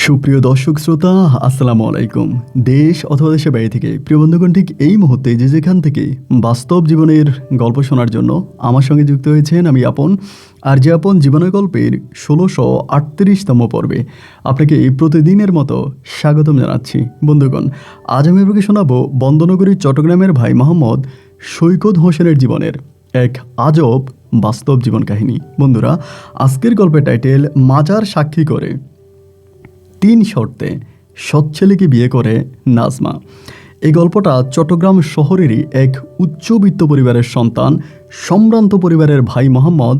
সুপ্রিয় দর্শক শ্রোতা, আসসালামু আলাইকুম। দেশ অথবা দেশের বাইরে থেকে প্রিয় বন্ধুগণ, ঠিক এই মুহূর্তে যে যেখান থেকে বাস্তব জীবনের গল্প শোনার জন্য আমার সঙ্গে যুক্ত হয়েছেন, আমি আপন। আর যে আপন জীবনের গল্পের ১৬৩৮তম পর্বে আপনাকে প্রতিদিনের মতো স্বাগতম জানাচ্ছি। বন্ধুগণ, আজ আমি আপনাকে শোনাবো বন্দনগরীর চট্টগ্রামের ভাই মোহাম্মদ সৈকত হোসেনের জীবনের এক আজব বাস্তব জীবন কাহিনী। বন্ধুরা, আজকের গল্পের টাইটেল মাজার সাক্ষী করে ৩ শর্তে সৎ ছেলেকে বিয়ে করে নাজমা। এই গল্পটা চট্টগ্রাম শহরেরই এক উচ্চবিত্ত পরিবারের সন্তান সম্ভ্রান্ত পরিবারের ভাই মোহাম্মদ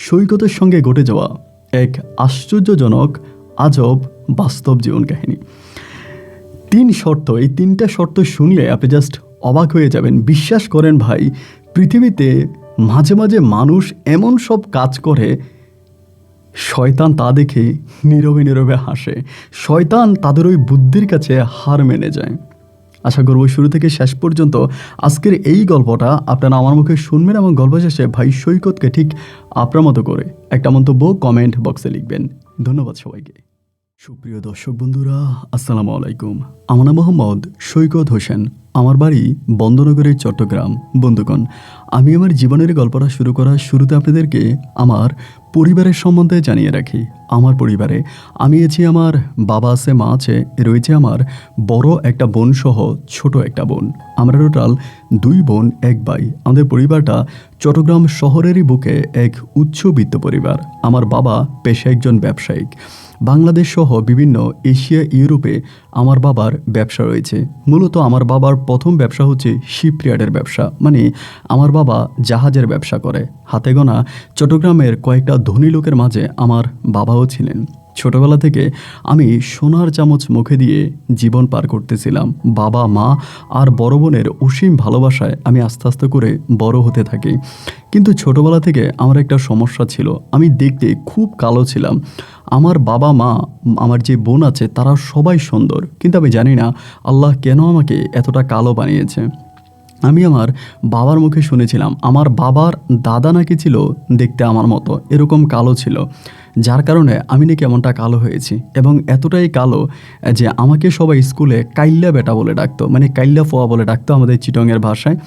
সৈকতের সঙ্গে ঘটে যাওয়া এক আশ্চর্যজনক আজব বাস্তব জীবন কাহিনী। ৩ শর্ত, এই ৩টা শর্ত শুনলে আপনি জাস্ট অবাক হয়ে যাবেন। বিশ্বাস করেন ভাই, পৃথিবীতে মাঝে মাঝে মানুষ এমন সব কাজ করে, শয়তান তা দেখে নীরবে নীরবে হাসে। শয়তান তাদের ওই বুদ্ধির কাছে হার মেনে যায়। আশা করব শুরু থেকে শেষ পর্যন্ত আজকের এই গল্পটা আপনারা আমার মুখে শুনবেন এবং গল্প শেষে ভাই সৈকতকে ঠিক আপনার মতো করে একটা মন্তব্য কমেন্ট বক্সে লিখবেন। ধন্যবাদ সবাইকে। সুপ্রিয় দর্শক বন্ধুরা, আসসালামু আলাইকুম। আমার নাম মোহাম্মদ সৈকত হোসেন। আমার বাড়ি বন্দনগরের চট্টগ্রাম। বন্ধুগণ, আমি আমার জীবনের গল্পটা শুরু করার শুরুতে আপনাদেরকে আমার পরিবারের সম্বন্ধে জানিয়ে রাখি। আমার পরিবারে আমি আছি, আমার বাবা আছে, মা আছে, রয়েছে আমার বড় একটা বোন সহ ছোট একটা বোন। আমরা টোটাল 2 বোন 1 ভাই। আমাদের পরিবারটা চট্টগ্রাম শহরেরই বুকে এক উচ্চবিত্ত পরিবার। আমার বাবা পেশায় একজন ব্যবসায়িক। বাংলাদেশ সহ বিভিন্ন এশিয়া, ইউরোপে আমার বাবার ব্যবসা রয়েছে। মূলত আমার বাবার প্রথম ব্যবসা হচ্ছে শিপইয়ার্ডের ব্যবসা, মানে আমার বাবা জাহাজের ব্যবসা করে। হাতে গোনা চট্টগ্রামের কয়েকটা ধনী লোকের মাঝে আমার বাবাও ছিলেন। ছোটবেলা থেকে আমি সোনার চামচ মুখে দিয়ে জীবন পার করতেছিলাম। বাবা, মা আর বড় বোনের অসীম ভালোবাসায় আমি আস্তে আস্তে করে বড় হতে থাকি। কিন্তু ছোটবেলা থেকে আমার একটা সমস্যা ছিল, আমি দেখতে খুব কালো ছিলাম। আমার বাবা, মা, আমার যে বোন আছে, তারা সবাই সুন্দর, কিন্তু আমি জানি না আল্লাহ কেন আমাকে এতটা কালো বানিয়েছে। আমি আমার বাবার মুখে শুনেছিলাম আমার বাবার দাদা নাকি ছিল দেখতে আমার মতো, এরকম কালো ছিল, যার কারণে আমি নাকি এমনটা কালো হয়েছি। এবং এতটাই কালো যে আমাকে সবাই স্কুলে কাইল্লা বেটা বলে ডাকতো, মানে কাইল্লা ফোয়া বলে ডাকতো আমাদের চিটংয়ের ভাষায়।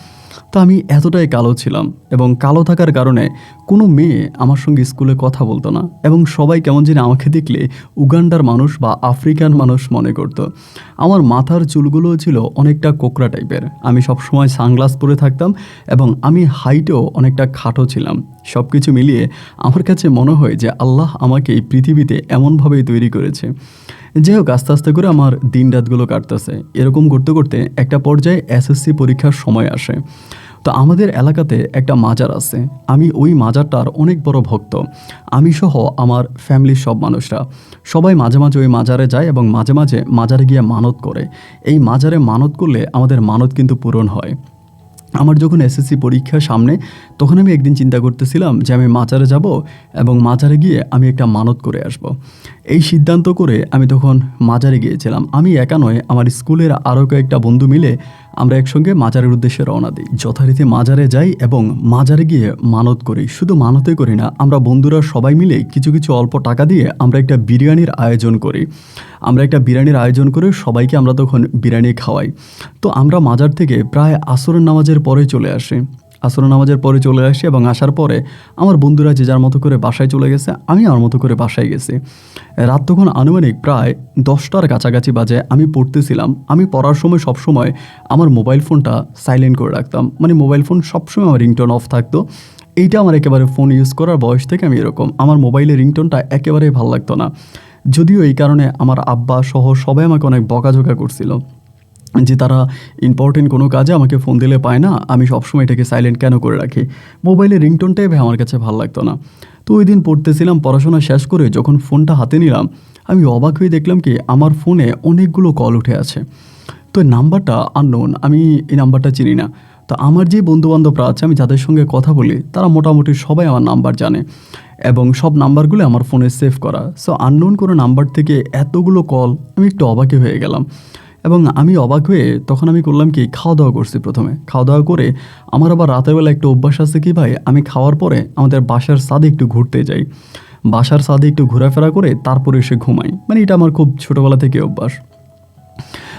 তো আমি এতটাই কালো ছিলাম এবং কালো থাকার কারণে কোনো মেয়ে আমার সঙ্গে স্কুলে কথা বলতো না এবং সবাই কেমন যেন আমাকে দেখলে উগান্ডার মানুষ বা আফ্রিকান মানুষ মনে করতো। আমার মাথার চুলগুলোও ছিল অনেকটা কোকড়া টাইপের। আমি সবসময় সানগ্লাস পরে থাকতাম এবং আমি হাইটেও অনেকটা খাটো ছিলাম। সব কিছু মিলিয়ে আমার কাছে মনে হয় যে আল্লাহ আমাকে এই পৃথিবীতে এমনভাবেই তৈরি করেছে। যাই হোক, আস্তে আস্তে করে আমার দিন রাতগুলো কাটতেছে। এরকম করতে করতে একটা পর্যায়ে এসএসসি পরীক্ষার সময় আসে। তো আমাদের এলাকাতে একটা মাজার আছে, আমি ওই মাজারটার অনেক বড় ভক্ত। আমি সহ আমার ফ্যামিলির সব মানুষরা সবাই মাঝে মাঝে ওই মাজারে যায় এবং মাঝে মাঝে মাজারে গিয়ে মানত করে। এই মাজারে মানত করলে আমাদের মানত কিন্তু পূরণ হয়। আমার যখন এসএসসি পরীক্ষা সামনে, তখন আমি একদিন চিন্তা করতেছিলাম যে আমি মাজারে যাব এবং মাজারে গিয়ে আমি একটা মানত করে আসব। এই সিদ্ধান্ত করে আমি তখন মাজারে গিয়েছিলাম। আমি একা নয়, আমার স্কুলের আরও কয়েকটা বন্ধু মিলে আমরা একসঙ্গে মাজারের উদ্দেশ্যে রওনা দিই। যথারীতি মাজারে যাই এবং মাজারে গিয়ে মানত করি। শুধু মানতে করি না, আমরা বন্ধুরা সবাই মিলে কিছু কিছু অল্প টাকা দিয়ে আমরা একটা বিরিয়ানির আয়োজন করি। সবাইকে আমরা তখন বিরিয়ানি খাওয়াই। তো আমরা মাজার থেকে প্রায় আসরের নামাজের পরে চলে আসি। এবং আসার পরে আমার বন্ধুরা যে যার মতো করে বাসায় চলে গেছে, আমি আমার মতো করে বাসায় গেছি। রাত তখন আনুমানিক প্রায় 10টার কাছাকাছি বাজে। আমি পড়তেছিলাম। আমি পড়ার সময় সবসময় আমার মোবাইল ফোনটা সাইলেন্ট করে রাখতাম, মানে মোবাইল ফোন সবসময় আমার রিংটোন অফ থাকতো। এইটা আমার একেবারে ফোন ইউজ করার বয়স থেকে আমি এরকম, আমার মোবাইলের রিংটোনটা একেবারেই ভালো লাগতো না। যদিও এই কারণে আমার আব্বা সহ সবাই আমাকে অনেক বকাঝকা করছিল যে তারা ইম্পর্টেন্ট কোনো কাজে আমাকে ফোন দিলে পায় না, আমি সবসময় এটাকে সাইলেন্ট কেন করে রাখি। মোবাইলের রিংটোনটাই আমার কাছে ভালো লাগতো না। তো ওই দিন পড়তেছিলাম, পড়াশোনা শেষ করে যখন ফোনটা হাতে নিলাম, আমি অবাক হয়ে দেখলাম কি আমার ফোনে অনেকগুলো কল উঠে আছে। তো নাম্বারটা আননোন, আমি এই নাম্বারটা চিনি না। তো আমার যে বন্ধুবান্ধবরা আছে, আমি যাদের সঙ্গে কথা বলি, তারা মোটামুটি সবাই আমার নাম্বার জানে এবং সব নাম্বারগুলো আমার ফোনে সেভ করা। সো আননোন কোনো নাম্বার থেকে এতগুলো কল, আমি একটু অবাকই হয়ে গেলাম। এবং আমি অবাক হয়ে তখন আমি করলাম কি, খাওয়া দাওয়া করছি। প্রথমে খাওয়া দাওয়া করে আমার আবার রাতের বেলা একটা অভ্যাস আছে কি ভাই, আমি খাওয়ার পরে আমাদের বাসার ছাদে একটু ঘুরতে যাই। বাসার ছাদে একটু ঘোরাফেরা করে তারপরে এসে ঘুমাই। মানে এটা আমার খুব ছোটোবেলা থেকে অভ্যাস।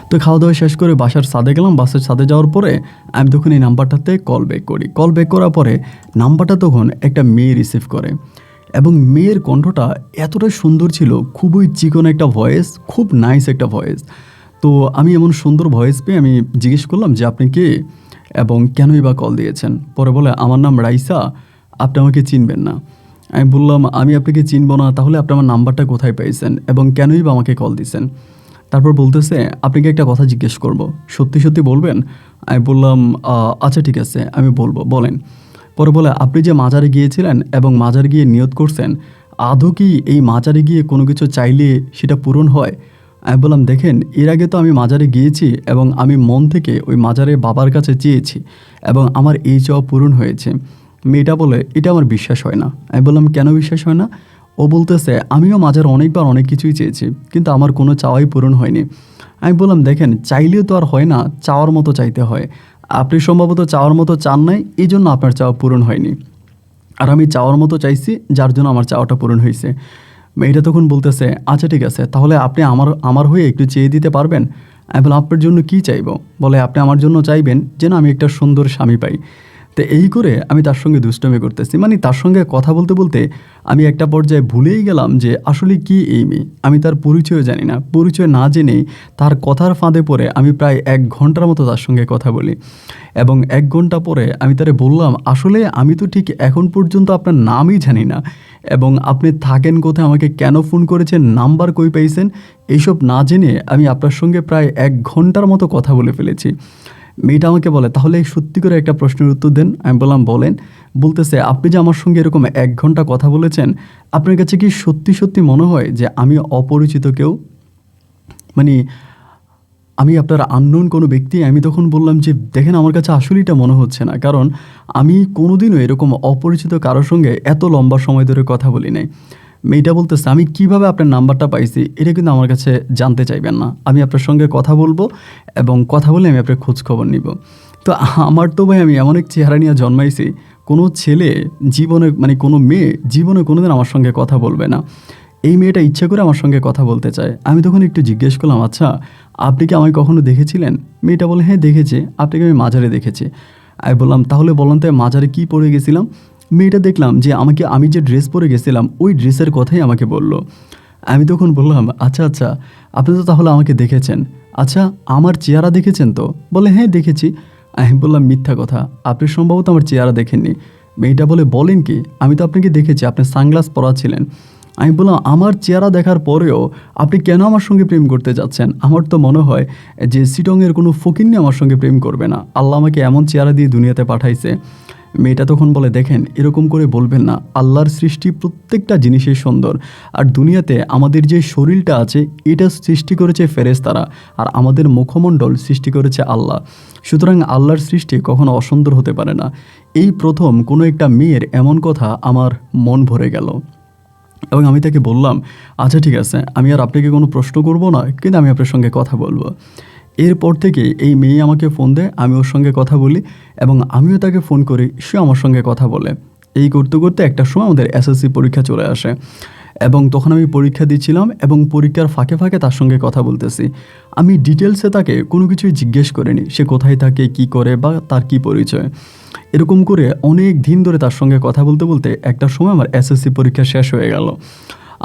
তো খাওয়া দাওয়া শেষ করে বাসার ছাদে গেলাম। বাসার ছাদে যাওয়ার পরে আমি তখন এই নাম্বারটাতে কল ব্যাক করি। কল ব্যাক করার পরে নাম্বারটা তখন একটা মেয়ে রিসিভ করে এবং মেয়ের কণ্ঠটা এতটা সুন্দর ছিল, খুবই চিকন একটা ভয়েস, খুব নাইস একটা ভয়েস। তো আমি এমন সুন্দর ভয়েস পেয়ে আমি জিজ্ঞেস করলাম যে আপনি কে এবং কেনই বা কল দিয়েছেন। পরে বলে আমার নাম রাইসা, আপনি আমাকে চিনবেন না। আমি বললাম আমি আপনাকে চিনব না, তাহলে আপনি আমার নাম্বারটা কোথায় পেয়েছেন এবং কেনই বা আমাকে কল দিয়েছেন। তারপর বলতেছে আপনাকে একটা কথা জিজ্ঞেস করব, সত্যি সত্যি বলবেন? আমি বললাম আচ্ছা ঠিক আছে আমি বলবো, বলেন। পরে বলে আপনি যে মাজারে গিয়েছিলেন এবং মাজারে গিয়ে নিয়ত করছেন, আদৌ কি এই মাজারে গিয়ে কোনো কিছু চাইলে সেটা পূরণ হয়? আমি বললাম দেখেন, এর আগে তো আমি মাজারে গিয়েছি এবং আমি মন থেকে ওই মাজারে বাবার কাছে চেয়েছি এবং আমার এই চাওয়া পূরণ হয়েছে। মেয়েটা বলে এটা আমার বিশ্বাস হয় না। আমি বললাম কেন বিশ্বাস হয় না? ও বলতেছে আমিও মাজারে অনেকবার অনেক কিছুই চেয়েছি, কিন্তু আমার কোনো চাওয়াই পূরণ হয়নি। আমি বললাম দেখেন, চাইলেও তো আর হয় না, চাওয়ার মতো চাইতে হয়। আপনি সম্ভবত চাওয়ার মতো চান নাই, এই জন্য আপনার চাওয়া পূরণ হয়নি। আর আমি চাওয়ার মতো চাইছি, যার জন্য আমার চাওয়াটা পূরণ হয়েছে। মেয়েটা তখন বলতেছে আচ্ছা ঠিক আছে, তাহলে আপনি আমার আমার হয়ে একটু চেয়ে দিতে পারবেন? আমি বললাম আপনার জন্য কী চাইবো? বলে আপনি আমার জন্য চাইবেন যেন আমি একটা সুন্দর স্বামী পাই। তো এই করে আমি তার সঙ্গে দুষ্টমি করতেছি, মানে তার সঙ্গে কথা বলতে বলতে আমি একটা পর্যায়ে ভুলেই গেলাম যে আসলে কি এই মেয়ে। আমি তার পরিচয় জানি না, পরিচয় না জেনেই তার কথার ফাঁদে পড়ে আমি প্রায় 1 ঘন্টার মতো তার সঙ্গে কথা বলি এবং 1 ঘন্টা পরে আমি তারে বললাম আসলে আমি তো ঠিক এখন পর্যন্ত আপনার নামই জানি না এবং আপনি থাকেন কোথায়, আমাকে কেন ফোন করেছেন, নাম্বার কই পাইছেন, এইসব না জেনে আমি আপনার সঙ্গে প্রায় 1 ঘন্টার মতো কথা বলে ফেলেছি। মেয়েটা আমাকে বলে তাহলে সত্যি করে একটা প্রশ্নের উত্তর দেন। আমি বললাম বলেন। বলতেছে আপনি যে আমার সঙ্গে এরকম 1 ঘন্টা কথা বলেছেন, আপনার কাছে কি সত্যি সত্যি মনে হয় যে আমি অপরিচিত কেউ, মানে আমি আপনার আননোন কোনো ব্যক্তি? আমি তখন বললাম যে দেখেন আমার কাছে আসলে এটা মনে হচ্ছে না, কারণ আমি কোনোদিনও এরকম অপরিচিত কারোর সঙ্গে এত লম্বা সময় ধরে কথা বলি নাই। মেয়েটা বলতেছে আমি কিভাবে আপনার নাম্বারটা পাইছি এটা কিন্তু আমার কাছে জানতে চাইবেন না, আমি আপনার সঙ্গে কথা বলবো এবং কথা বলে আমি আপনার খোঁজ খবর নিব। তো আমার তো ভাই আমি এমন এক চেহারা নিয়ে জন্মাইছি, কোনো ছেলে জীবনে, মানে কোনো মেয়ে জীবনে কোনোদিন আমার সঙ্গে কথা বলবে না। এই মেয়েটা ইচ্ছে করে আমার সঙ্গে কথা বলতে চায়। আমি তখন একটু জিজ্ঞেস করলাম আচ্ছা আপনি কি আমায় কখনো দেখেছিলেন? মেয়েটা বলে হ্যাঁ দেখেছি, আপনাকে আমি মাজারে দেখেছি। আমি বললাম তাহলে বলুন তো মাজারে কী পরে গেছিলাম? মেয়েটা দেখলাম যে আমি যে ড্রেস পরে গেছিলাম ওই ড্রেসের কথাই আমাকে বলল। আমি তখন বললাম আচ্ছা আচ্ছা, আপনি তো তাহলে আমাকে দেখেছেন, আচ্ছা আমার চেহারা দেখেছেন তো? বলে হ্যাঁ দেখেছি। আমি বললাম মিথ্যা কথা, আপনি সম্ভবত আমার চেহারা দেখেননি। মেয়েটা বলে বলেন কি, আমি তো আপনাকে দেখেছি, আপনি সানগ্লাস পরা ছিলেন। আমি বললাম আমার চেহারা দেখার পরেও আপনি কেন আমার সঙ্গে প্রেম করতে যাচ্ছেন? আমার তো মনে হয় যে সিটংয়ের কোনো ফকিন্নি আমার সঙ্গে প্রেম করবে না, আল্লাহ আমাকে এমন চেহারা দিয়ে দুনিয়াতে পাঠাইছে। মেয়েটা তখন বলে দেখেন এরকম করে বলবেন না, আল্লাহর সৃষ্টি প্রত্যেকটা জিনিসই সুন্দর, আর দুনিয়াতে আমাদের যে শরীরটা আছে এটা সৃষ্টি করেছে ফেরেশতারা, আর আমাদের মুখমণ্ডল সৃষ্টি করেছে আল্লাহ। সুতরাং আল্লাহর সৃষ্টি কখনো অসুন্দর হতে পারে না। এই প্রথম কোনো একটা মেয়ের এমন কথা আমার মন ভরে গেল এবং আমি তাকে বললাম আচ্ছা ঠিক আছে, আমি আর আপনাকে কোনো প্রশ্ন করব না, কিন্তু আমি আপনার সঙ্গে কথা বলবো। এরপর থেকে এই মেয়ে আমাকে ফোন দেয়, আমি ওর সঙ্গে কথা বলি এবং আমিও তাকে ফোন করি, সে আমার সঙ্গে কথা বলে। এই করতে করতে একটা সময় আমাদের এসএসসি পরীক্ষা চলে আসে এবং তখন আমি পরীক্ষা দিচ্ছিলাম এবং পরীক্ষার ফাঁকে ফাঁকে তার সঙ্গে কথা বলতেছি। আমি ডিটেলসে তাকে কোনো কিছুই জিজ্ঞেস করিনি, সে কোথায় থাকে, কি করে বা তার কি পরিচয়। এরকম করে অনেক দিন ধরে তার সঙ্গে কথা বলতে বলতে একটা সময় আমার এসএসসি পরীক্ষা শেষ হয়ে গেল।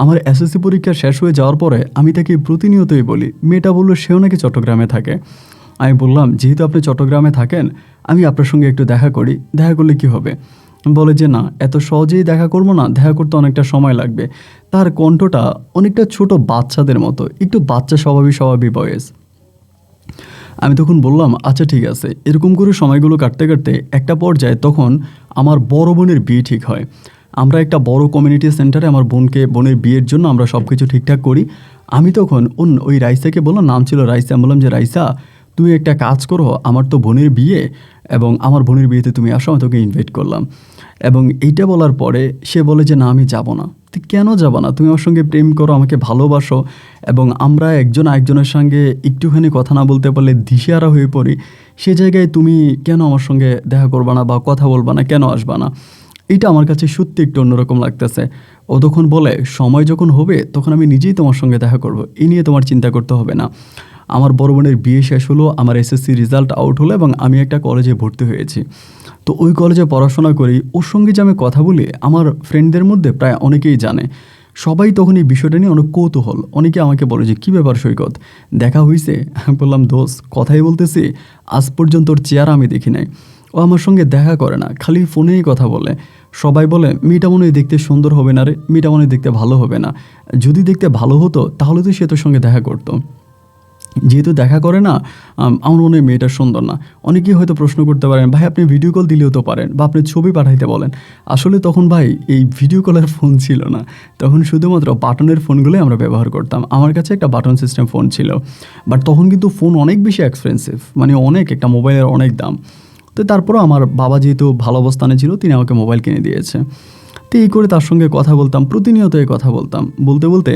আমার এসএসসি পরীক্ষা শেষ হয়ে যাওয়ার পরে আমি তাকে প্রতিনিয়তই বলি, মেয়েটা বললো সেও নাকি চট্টগ্রামে থাকে। আমি বললাম যেহেতু আপনি চট্টগ্রামে থাকেন আমি আপনার সঙ্গে একটু দেখা করি, দেখা করলে কি হবে? বলে যে না এত সহজেই দেখা করবো না, দেখা করতে অনেকটা সময় লাগবে। তার কণ্ঠটা অনেকটা ছোট বাচ্চাদের মতো, একটু বাচ্চা স্বভাবই বয়স। আমি তখন বললাম আচ্ছা ঠিক আছে। এরকম করে সময়গুলো কাটতে কাটতে একটা পর্যায়ে তখন আমার বড় বোনের বিয়ে ঠিক হয়। আমরা একটা বড় কমিউনিটি সেন্টারে আমার বোনের বিয়ের জন্য আমরা সব কিছু ঠিকঠাক করি। আমি তখন ওই রাইসাকে বললাম, নাম ছিল রাইসা, আমি বললাম যে রাইসা তুই একটা কাজ করো, আমার তো বোনের বিয়ে এবং আমার বোনের বিয়েতে তুমি আসো, আমি তোকে ইনভাইট করলাম। এবং এইটা বলার পরে সে বলে যে না আমি যাব না। তুই কেন যাব না? তুমি আমার সঙ্গে প্রেম করো, আমাকে ভালোবাসো এবং আমরা একজন আরেকজনের সঙ্গে একটুখানি কথা না বলতে পারলে দিশেহারা হয়ে পড়ি, সে জায়গায় তুমি কেন আমার সঙ্গে দেখা করবা না বা কথা বলবা না, কেন আসবা না? এটা আমার কাছে সত্যি একটু অন্যরকম লাগতেছে। ও তখন বলে, সময় যখন হবে তখন আমি নিজেই তোমার সঙ্গে দেখা করব, এই নিয়ে তোমার চিন্তা করতে হবে না। আমার বড় বোনের বিয়ে শেষ হলো, আমার এসএসসি রেজাল্ট আউট হলো এবং আমি একটা কলেজে ভর্তি হয়েছি। তো ওই কলেজে পড়াশোনা করি, ওর সঙ্গে যে আমি কথা বলি আমার ফ্রেন্ডদের মধ্যে প্রায় অনেকেই জানে। সবাই তখন এই বিষয়টা নিয়ে অনেক কৌতূহল। অনেকে আমাকে বলে যে, কী ব্যাপার সৈকত, দেখা হয়েছে? আমি বললাম, দোস্ত কথাই বলতেছি, আজ পর্যন্ত ওর চেহারা আমি দেখি নাই। ও আমার সঙ্গে দেখা করে না, খালি ফোনেই কথা বলে। সবাই বলে মেয়েটা মনে হয় দেখতে সুন্দর হবে না রে, মেয়েটা মনে হয় দেখতে ভালো হবে না। যদি দেখতে ভালো হতো তাহলে তো সে তোর সঙ্গে দেখা করতো, যেহেতু দেখা করে না। আমার মনে হয় মেয়েটা সুন্দর না। অনেকেই হয়তো প্রশ্ন করতে পারেন, ভাই আপনি ভিডিও কল দিলেও তো পারেন, বা আপনি ছবি পাঠাইতে বলেন। আসলে তখন ভাই এই ভিডিও কলের ফোন ছিল না, তখন শুধুমাত্র বাটনের ফোনগুলোই আমরা ব্যবহার করতাম। আমার কাছে একটা বাটন সিস্টেম ফোন ছিল, বাট তখন কিন্তু ফোন অনেক বেশি এক্সপেন্সিভ, মানে অনেক, একটা মোবাইলের অনেক দাম। তো তারপরও আমার বাবা যেহেতু ভালো অবস্থানে ছিল, তিনি আমাকে মোবাইল কিনে দিয়েছে। তো এই করে তার সঙ্গে কথা বলতাম, প্রতিনিয়ত এই কথা বলতাম। বলতে বলতে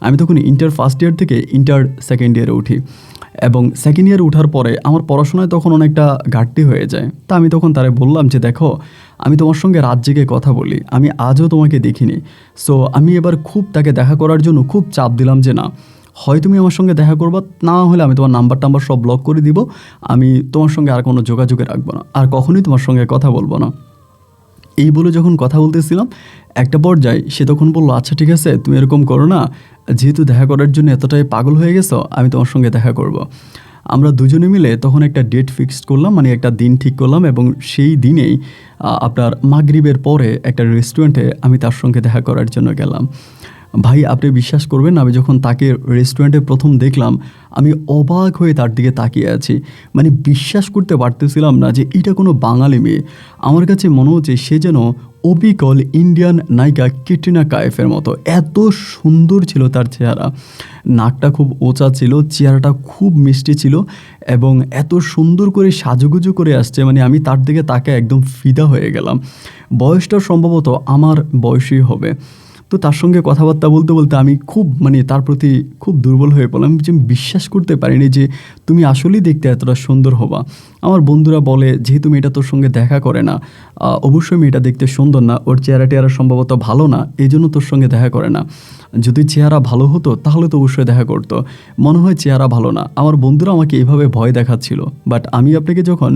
আমি তখন ইন্টার ফার্স্ট ইয়ার থেকে ইন্টার সেকেন্ড ইয়ারে উঠি, এবং সেকেন্ড ইয়ারে ওঠার পরে আমার পড়াশোনায় তখন অনেকটা ঘাটতি হয়ে যায়। তা আমি তখন তারে বললাম যে, দেখো আমি তোমার সঙ্গে রাত জেগে কথা বলি, আমি আজও তোমাকে দেখিনি। সো আমি এবার খুব তাকে দেখা করার জন্য খুব চাপ দিলাম যে, না হয় তুমি আমার সঙ্গে দেখা করবা, না হলে আমি তোমার নাম্বার টাম্বার সব ব্লক করে দিব, আমি তোমার সঙ্গে আর কোনো যোগাযোগে রাখবো না, আর কখনোই তোমার সঙ্গে কথা বলবো না। এই বলে যখন কথা বলতেছিলাম, একটা পর্যায়ে সে তখন বললো, আচ্ছা ঠিক আছে তুমি এরকম করো না, যেহেতু দেখা করার জন্য এতটাই পাগল হয়ে গেছো, আমি তোমার সঙ্গে দেখা করব। আমরা দুজনে মিলে তখন একটা ডেট ফিক্সড করলাম, মানে একটা দিন ঠিক করলাম, এবং সেই দিনেই আপনার মাগরিবের পরে একটা রেস্টুরেন্টে আমি তার সঙ্গে দেখা করার জন্য গেলাম। ভাই আপনি বিশ্বাস করবেন না, আমি যখন তাকে রেস্টুরেন্টে প্রথম দেখলাম, আমি অবাক হয়ে তার দিকে তাকিয়ে আছি। মানে বিশ্বাস করতে পারতেছিলাম না যে এটা কোনো বাঙালি মেয়ে। আমার কাছে মনে হচ্ছে সে যেন অবিকল ইন্ডিয়ান নায়িকা ক্যাটরিনা কাইফের মতো, এত সুন্দর ছিল তার চেহারা। নাকটা খুব উঁচা ছিল, চেহারাটা খুব মিষ্টি ছিল, এবং এত সুন্দর করে সাজুগুজু করে আসছে, মানে আমি তার দিকে তাকে একদম ফিদা হয়ে গেলাম। বয়সটা সম্ভবত আমার বয়সই হবে। তো তার সঙ্গে কথাবার্তা বলতে বলতে আমি খুব, মানে তার প্রতি খুব দুর্বল হয়ে পড়লাম, যে আমি বিশ্বাস করতে পারিনি যে তুমি আসলেই দেখতে এতটা সুন্দর হবা। আমার বন্ধুরা বলে, যেহেতু মেয়েটা তোর সঙ্গে দেখা করে না, অবশ্যই মেয়েটা দেখতে সুন্দর না, ওর চেহারা টেহারা সম্ভবত ভালো না, এই জন্য তোর সঙ্গে দেখা করে না। যদি চেহারা ভালো হতো তাহলে তো অবশ্যই দেখা করতো, মনে হয় চেহারা ভালো না। আমার বন্ধুরা আমাকে এইভাবে ভয় দেখাচ্ছিল, বাট আমি আপনাকে যখন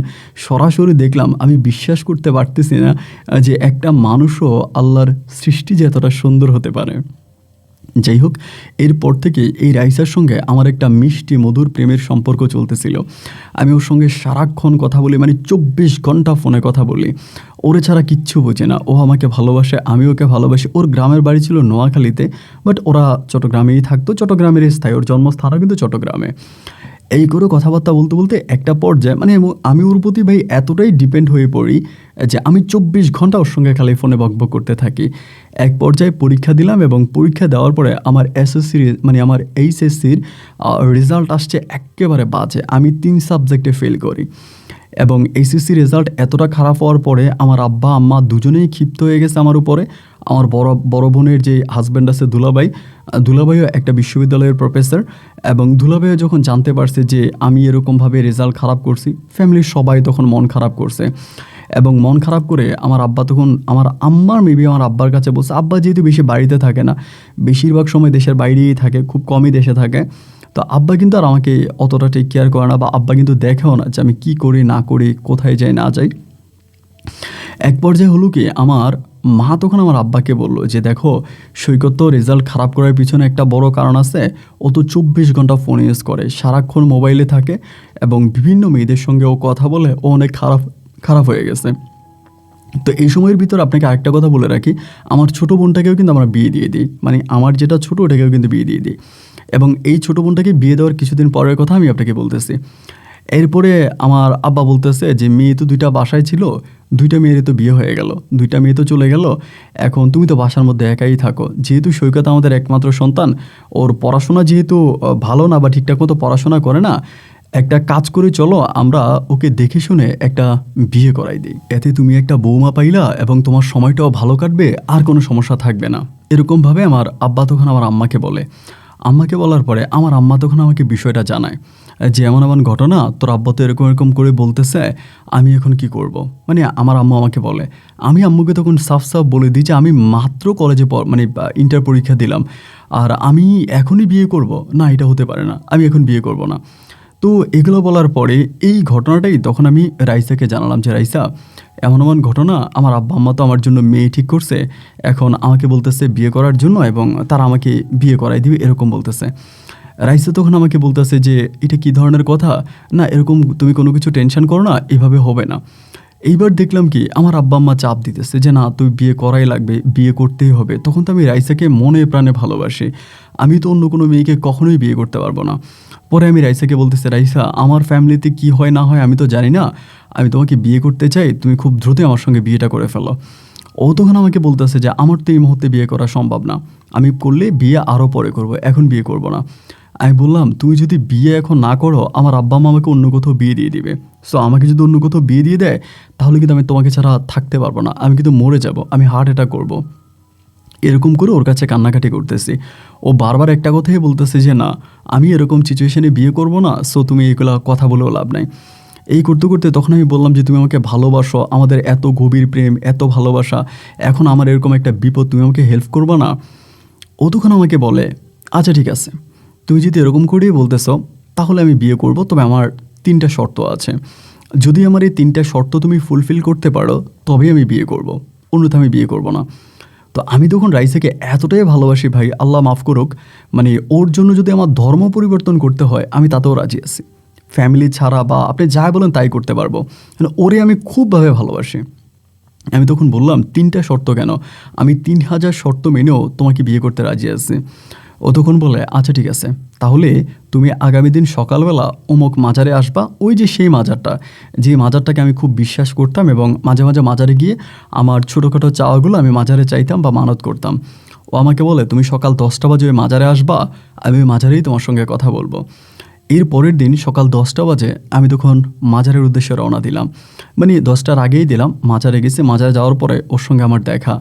সরাসরি দেখলাম, আমি বিশ্বাস করতে পারতেছি না যে একটা মানুষও আল্লাহর সৃষ্টি যে এতটা সুন্দর হতে পারে। যাই হোক, এরপর থেকে এই রাইসার সঙ্গে আমার একটা মিষ্টি মধুর প্রেমের সম্পর্ক চলতেছিল। আমি ওর সঙ্গে সারাক্ষণ কথা বলি, মানে 24 ঘন্টা ফোনে কথা বলি। ওরে ছাড়া কিচ্ছু বোঝে না, ও আমাকে ভালোবাসে, আমি ওকে ভালোবাসি। ওর গ্রামের বাড়ি ছিল নোয়াখালীতে, বাট ওরা চট্টগ্রামেই থাকতো, চট্টগ্রামের স্থায়ী, ওর জন্মস্থানও কিন্তু চট্টগ্রামে। এই করে কথাবার্তা বলতে বলতে একটা পর্যায়ে, মানে আমি ওর প্রতি ভাই এতটাই ডিপেন্ড হয়ে পড়ি যে আমি 24 ঘন্টা ওর সঙ্গে খালি ফোনে বকবক করতে থাকি। এক পর্যায়ে পরীক্ষা দিলাম, এবং পরীক্ষা দেওয়ার পরে আমার এসএসসির, মানে আমার এইচএসসির রেজাল্ট আসছে একেবারে বাজে। আমি 3 সাবজেক্টে ফেল করি, এবং এইচএসসি রেজাল্ট এতটা খারাপ হওয়ার পরে আমার আব্বা আম্মা দুজনেই ক্ষিপ্ত হয়ে গেছে আমার উপরে। আমার বড় বোনের যে হাজব্যান্ড আছে দুলাভাইও একটা বিশ্ববিদ্যালয়ের প্রফেসর, এবং দুলাভাইও যখন জানতে পারছে যে আমি এরকমভাবে রেজাল্ট খারাপ করছি, ফ্যামিলির সবাই তখন মন খারাপ করছে। এবং মন খারাপ করে আমার আব্বা তখন, আমার আম্মার মেবি আমার আব্বার কাছে বলছে, আব্বা যেহেতু বেশি বাড়িতে থাকে না, বেশিরভাগ সময় দেশের বাইরেই থাকে, খুব কমই দেশে থাকে, তো আব্বা কিন্তু আর আমাকে অতটা টেক কেয়ার করে না, বা আব্বা কিন্তু দেখেও না যে আমি কী করি না করি, কোথায় যাই না যাই। এক পর্যায়ে হলো কি, আমার মা তখন আমার আব্বাকে বললো যে, দেখো সৈকত তো রেজাল্ট খারাপ করার পিছনে একটা বড় কারণ আছে, ও তো 24 ঘন্টা ফোন ইউজ করে, সারাক্ষণ মোবাইলে থাকে, এবং বিভিন্ন মেয়েদের সঙ্গে ও কথা বলে, ও অনেক খারাপ হয়ে গেছে। তো এই সময়ের ভিতর আপনাকে আরেকটা কথা বলে রাখি, আমার ছোটো বোনটাকেও কিন্তু আমরা বিয়ে দিয়ে দিই, মানে আমার যেটা ছোটো ওটাকেও কিন্তু বিয়ে দিয়ে দিই। এবং এই ছোটো বোনটাকে বিয়ে দেওয়ার কিছুদিন পরের কথা আমি আপনাকে বলতেছি। এরপরে আমার আব্বা বলতেছে যে, মেয়ে তো 2টা বাসায় ছিল, 2টা মেয়েরই তো বিয়ে হয়ে গেল, 2টা মেয়ে তো চলে গেল, এখন তুমি তো বাসার মধ্যে একাই থাকো। যেহেতু সৈকত আমাদের একমাত্র সন্তান, ওর পড়াশোনা যেহেতু ভালো না, বা ঠিকঠাক মতো পড়াশোনা করে না, একটা কাজ করে চলো, আমরা ওকে দেখে শুনে একটা বিয়ে করাই দিই, এতে তুমি একটা বৌমা পাইলা, এবং তোমার সময়টাও ভালো কাটবে, আর কোনো সমস্যা থাকবে না। এরকমভাবে আমার আব্বা তখন আমার আম্মাকে বলে। আম্মাকে বলার পরে আমার আম্মা তখন আমাকে বিষয়টা জানায় যে এমন এমন ঘটনা, তোর আব্বা তো এরকম এরকম করে বলতেছে, আমি এখন কি করব। মানে আমার আম্মু আমাকে বলে, আমি আম্মুকে তখন সাফ সাফ বলে দিই যে আমি মাত্র কলেজে মানে ইন্টার পরীক্ষা দিলাম, আর আমি এখনই বিয়ে করব না, এটা হতে পারে না, আমি এখন বিয়ে করব না। তো এগুলো বলার পরে এই ঘটনাটাই তখন আমি রাইসাকে জানালাম যে রাইসা, এমন এমন ঘটনা, আমার আব্বা আম্মা তো আমার জন্য মেয়ে ঠিক করছে, এখন আমাকে বলতেছে বিয়ে করার জন্য এবং তারা আমাকে বিয়ে করাই দিবে এরকম বলতেছে। রাইসা তখন আমাকে বলতেছে যে এটা কী ধরনের কথা, না এরকম তুমি কোনো কিছু টেনশন করো না, এভাবে হবে না। এইবার দেখলাম কি আমার আব্বা আম্মা চাপ দিতেছে যে না তুই বিয়ে করাই লাগবে, বিয়ে করতেই হবে। তখন তো আমি রাইসাকে মনে প্রাণে ভালোবাসি, আমি তো অন্য কোনো মেয়েকে কখনোই বিয়ে করতে পারবো না। পরে আমি রাইসাকে বলতেছি, রাইসা আমার ফ্যামিলিতে কি হয় না হয় আমি তো জানি না, আমি তোমাকে বিয়ে করতে চাই, তুমি খুব দ্রুতই আমার সঙ্গে বিয়েটা করে ফেলো। ও তখন আমাকে বলতেছে যে আমার তো এই মুহূর্তে বিয়ে করা সম্ভব না, আমি করলে বিয়ে আরও পরে করব, এখন বিয়ে করব না। আমি বললাম তুই যদি বিয়ে এখন না করো, আমার আব্বা মা আমাকে অন্য কোথাও বিয়ে দিয়ে দিবে। সো আমাকে যদি অন্য কোথাও বিয়ে দিয়ে দেয় তাহলে কিন্তু আমি তোমাকে ছাড়া থাকতে পারবো না, আমি কিন্তু মরে যাব, আমি হার্ট অ্যাটাক করবো। এরকম করে ওর কাছে কান্নাকাটি করতেছি। ও বারবার একটা কথাই বলতেছে যে না আমি এরকম সিচুয়েশনে বিয়ে করব না, সো তুমি এগুলো কথা বলেও লাভ নাই। এই করতে করতে তখন আমি বললাম যে তুমি আমাকে ভালোবাসো, আমাদের এত গভীর প্রেম, এত ভালোবাসা, এখন আমার এরকম একটা বিপদ, তুমি আমাকে হেল্প করবা না? ও তখন আমাকে বলে আচ্ছা ঠিক আছে, তুমি যদি এরকম করেই বলতেছো তাহলে আমি বিয়ে করব, তবে আমার 3টা শর্ত আছে। যদি আমার এই 3টা শর্ত তুমি ফুলফিল করতে পারো তবেই আমি বিয়ে করব, অন্যথা আমি বিয়ে করব না। তো আমি তখন রাইসাকে এতটাই ভালোবাসি ভাই, আল্লাহ মাফ করুক, মানে ওর জন্য যদি আমার ধর্ম পরিবর্তন করতে হয় আমি তাতেও রাজি আছি, ফ্যামিলি ছাড়া বা আপনি যাই বলেন তাই করতে পারবো, মানে ওরে আমি খুবভাবে ভালোবাসি। আমি তখন বললাম 3টা শর্ত কেন, আমি 3000 শর্ত মেনেও তোমাকে বিয়ে করতে রাজি আছি। ও তখন বলে আচ্ছা ঠিক আছে, তাহলে তুমি আগামী দিন সকালবেলা অমুক মাজারে আসবা, ওই যে সেই মাজারটা, যে মাজারটাকে আমি খুব বিশ্বাস করতাম এবং মাঝে মাঝে মাজারে গিয়ে আমার ছোটোখাটো চাওয়াগুলো আমি মাজারে চাইতাম বা মানত করতাম। ও আমাকে বলে তুমি সকাল 10টা বাজে ওই মাজারে আসবা, আমি ওই মাজারেই তোমার সঙ্গে কথা বলবো। এর পরের দিন সকাল 10টা বাজে আমি তখন মাজারের উদ্দেশ্যে রওনা দিলাম, মানে 10টার আগেই দিলাম, মাজারে গেছি। মাজারে যাওয়ার পরে ওর সঙ্গে আমার দেখা,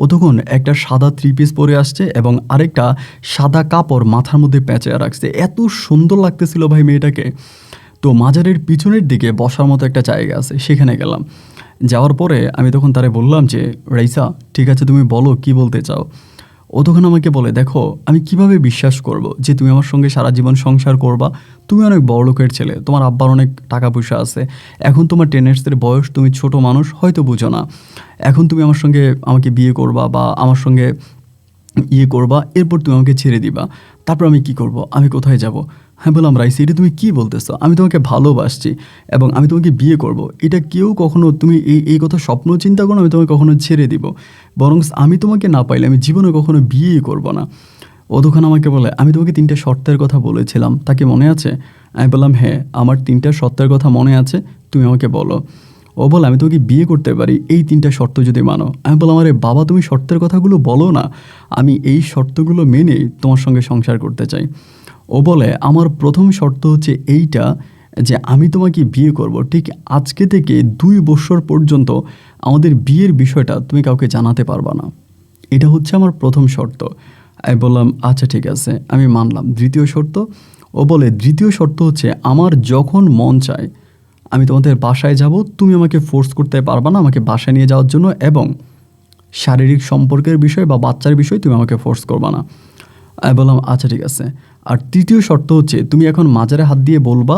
ও তখন একটা সাদা 3 পিস পরে আসছে এবং আরেকটা সাদা কাপড় মাথার মধ্যে পেঁচায় রাখছে, এত সুন্দর লাগতেছিল ভাই মেয়েটাকে। তো মাজারের পিছনের দিকে বসার মতো একটা জায়গা আছে, সেখানে গেলাম। যাওয়ার পরে আমি তখন তারে বললাম যে রাইসা ঠিক আছে তুমি বলো কি বলতে চাও। ও তখন আমাকে বলে দেখো আমি কিভাবে বিশ্বাস করব যে তুমি আমার সঙ্গে সারা জীবন সংসার করবা, তুমি অনেক বড় লোকের ছেলে, তোমার আব্বার অনেক টাকা পয়সা আছে, এখন তোমার টেনেটসের বয়স, তুমি ছোট মানুষ হয়তো বুঝো না, এখন তুমি আমার সঙ্গে আমাকে বিয়ে করবা বা আমার সঙ্গে ইয়ে করবা, এরপর তুমি আমাকে ছেড়ে দিবা, তারপর আমি কি করব, আমি কোথায় যাব? হ্যাঁ বললাম রাইসি এটা তুমি কি বলতেছো, আমি তোমাকে ভালোবাসছি এবং আমি তোমাকে বিয়ে করব, এটা কেউ কখনো তুমি এই কথা স্বপ্ন চিন্তা করো আমি তোমাকে কখনো ছেড়ে দিব, বরং আমি তোমাকে না পাইলে আমি জীবনে কখনো বিয়েই করব না। ও তখন আমাকে বলে আমি তোমাকে 3টা শর্তের কথা বলেছিলাম, তাকে মনে আছে? আমি বললাম হ্যাঁ আমার 3টা শর্তের কথা মনে আছে, তুমি আমাকে বলো। ও বলে আমি তোমাকে বিয়ে করতে পারি এই 3টা শর্ত যদি মানো। আমি বললাম আরে বাবা তুমি শর্তের কথাগুলো বলো না, আমি এই শর্তগুলো মেনেই তোমার সঙ্গে সংসার করতে চাই। ও বলে আমার প্রথম শর্ত হচ্ছে এইটা যে আমি তোমাকে বিয়ে করব, ঠিক আজকে থেকে 2 বছর পর্যন্ত আমাদের বিয়ের বিষয়টা তুমি কাউকে জানাতে পারবা না, এটা হচ্ছে আমার প্রথম শর্ত। আমি বললাম আচ্ছা ঠিক আছে আমি মানলাম। দ্বিতীয় শর্ত? ও বলে দ্বিতীয় শর্ত হচ্ছে আমার যখন মন চায় আমি তোমাদের বাসায় যাব, তুমি আমাকে ফোর্স করতে পারবা না আমাকে বাসায় নিয়ে যাওয়ার জন্য, এবং শারীরিক সম্পর্কের বিষয় বা বাচ্চার বিষয় তুমি আমাকে ফোর্স করবা না। আমি বললাম আচ্ছা ঠিক আছে। আর তৃতীয় শর্ত হচ্ছে তুমি এখন মাজারে হাত দিয়ে বলবা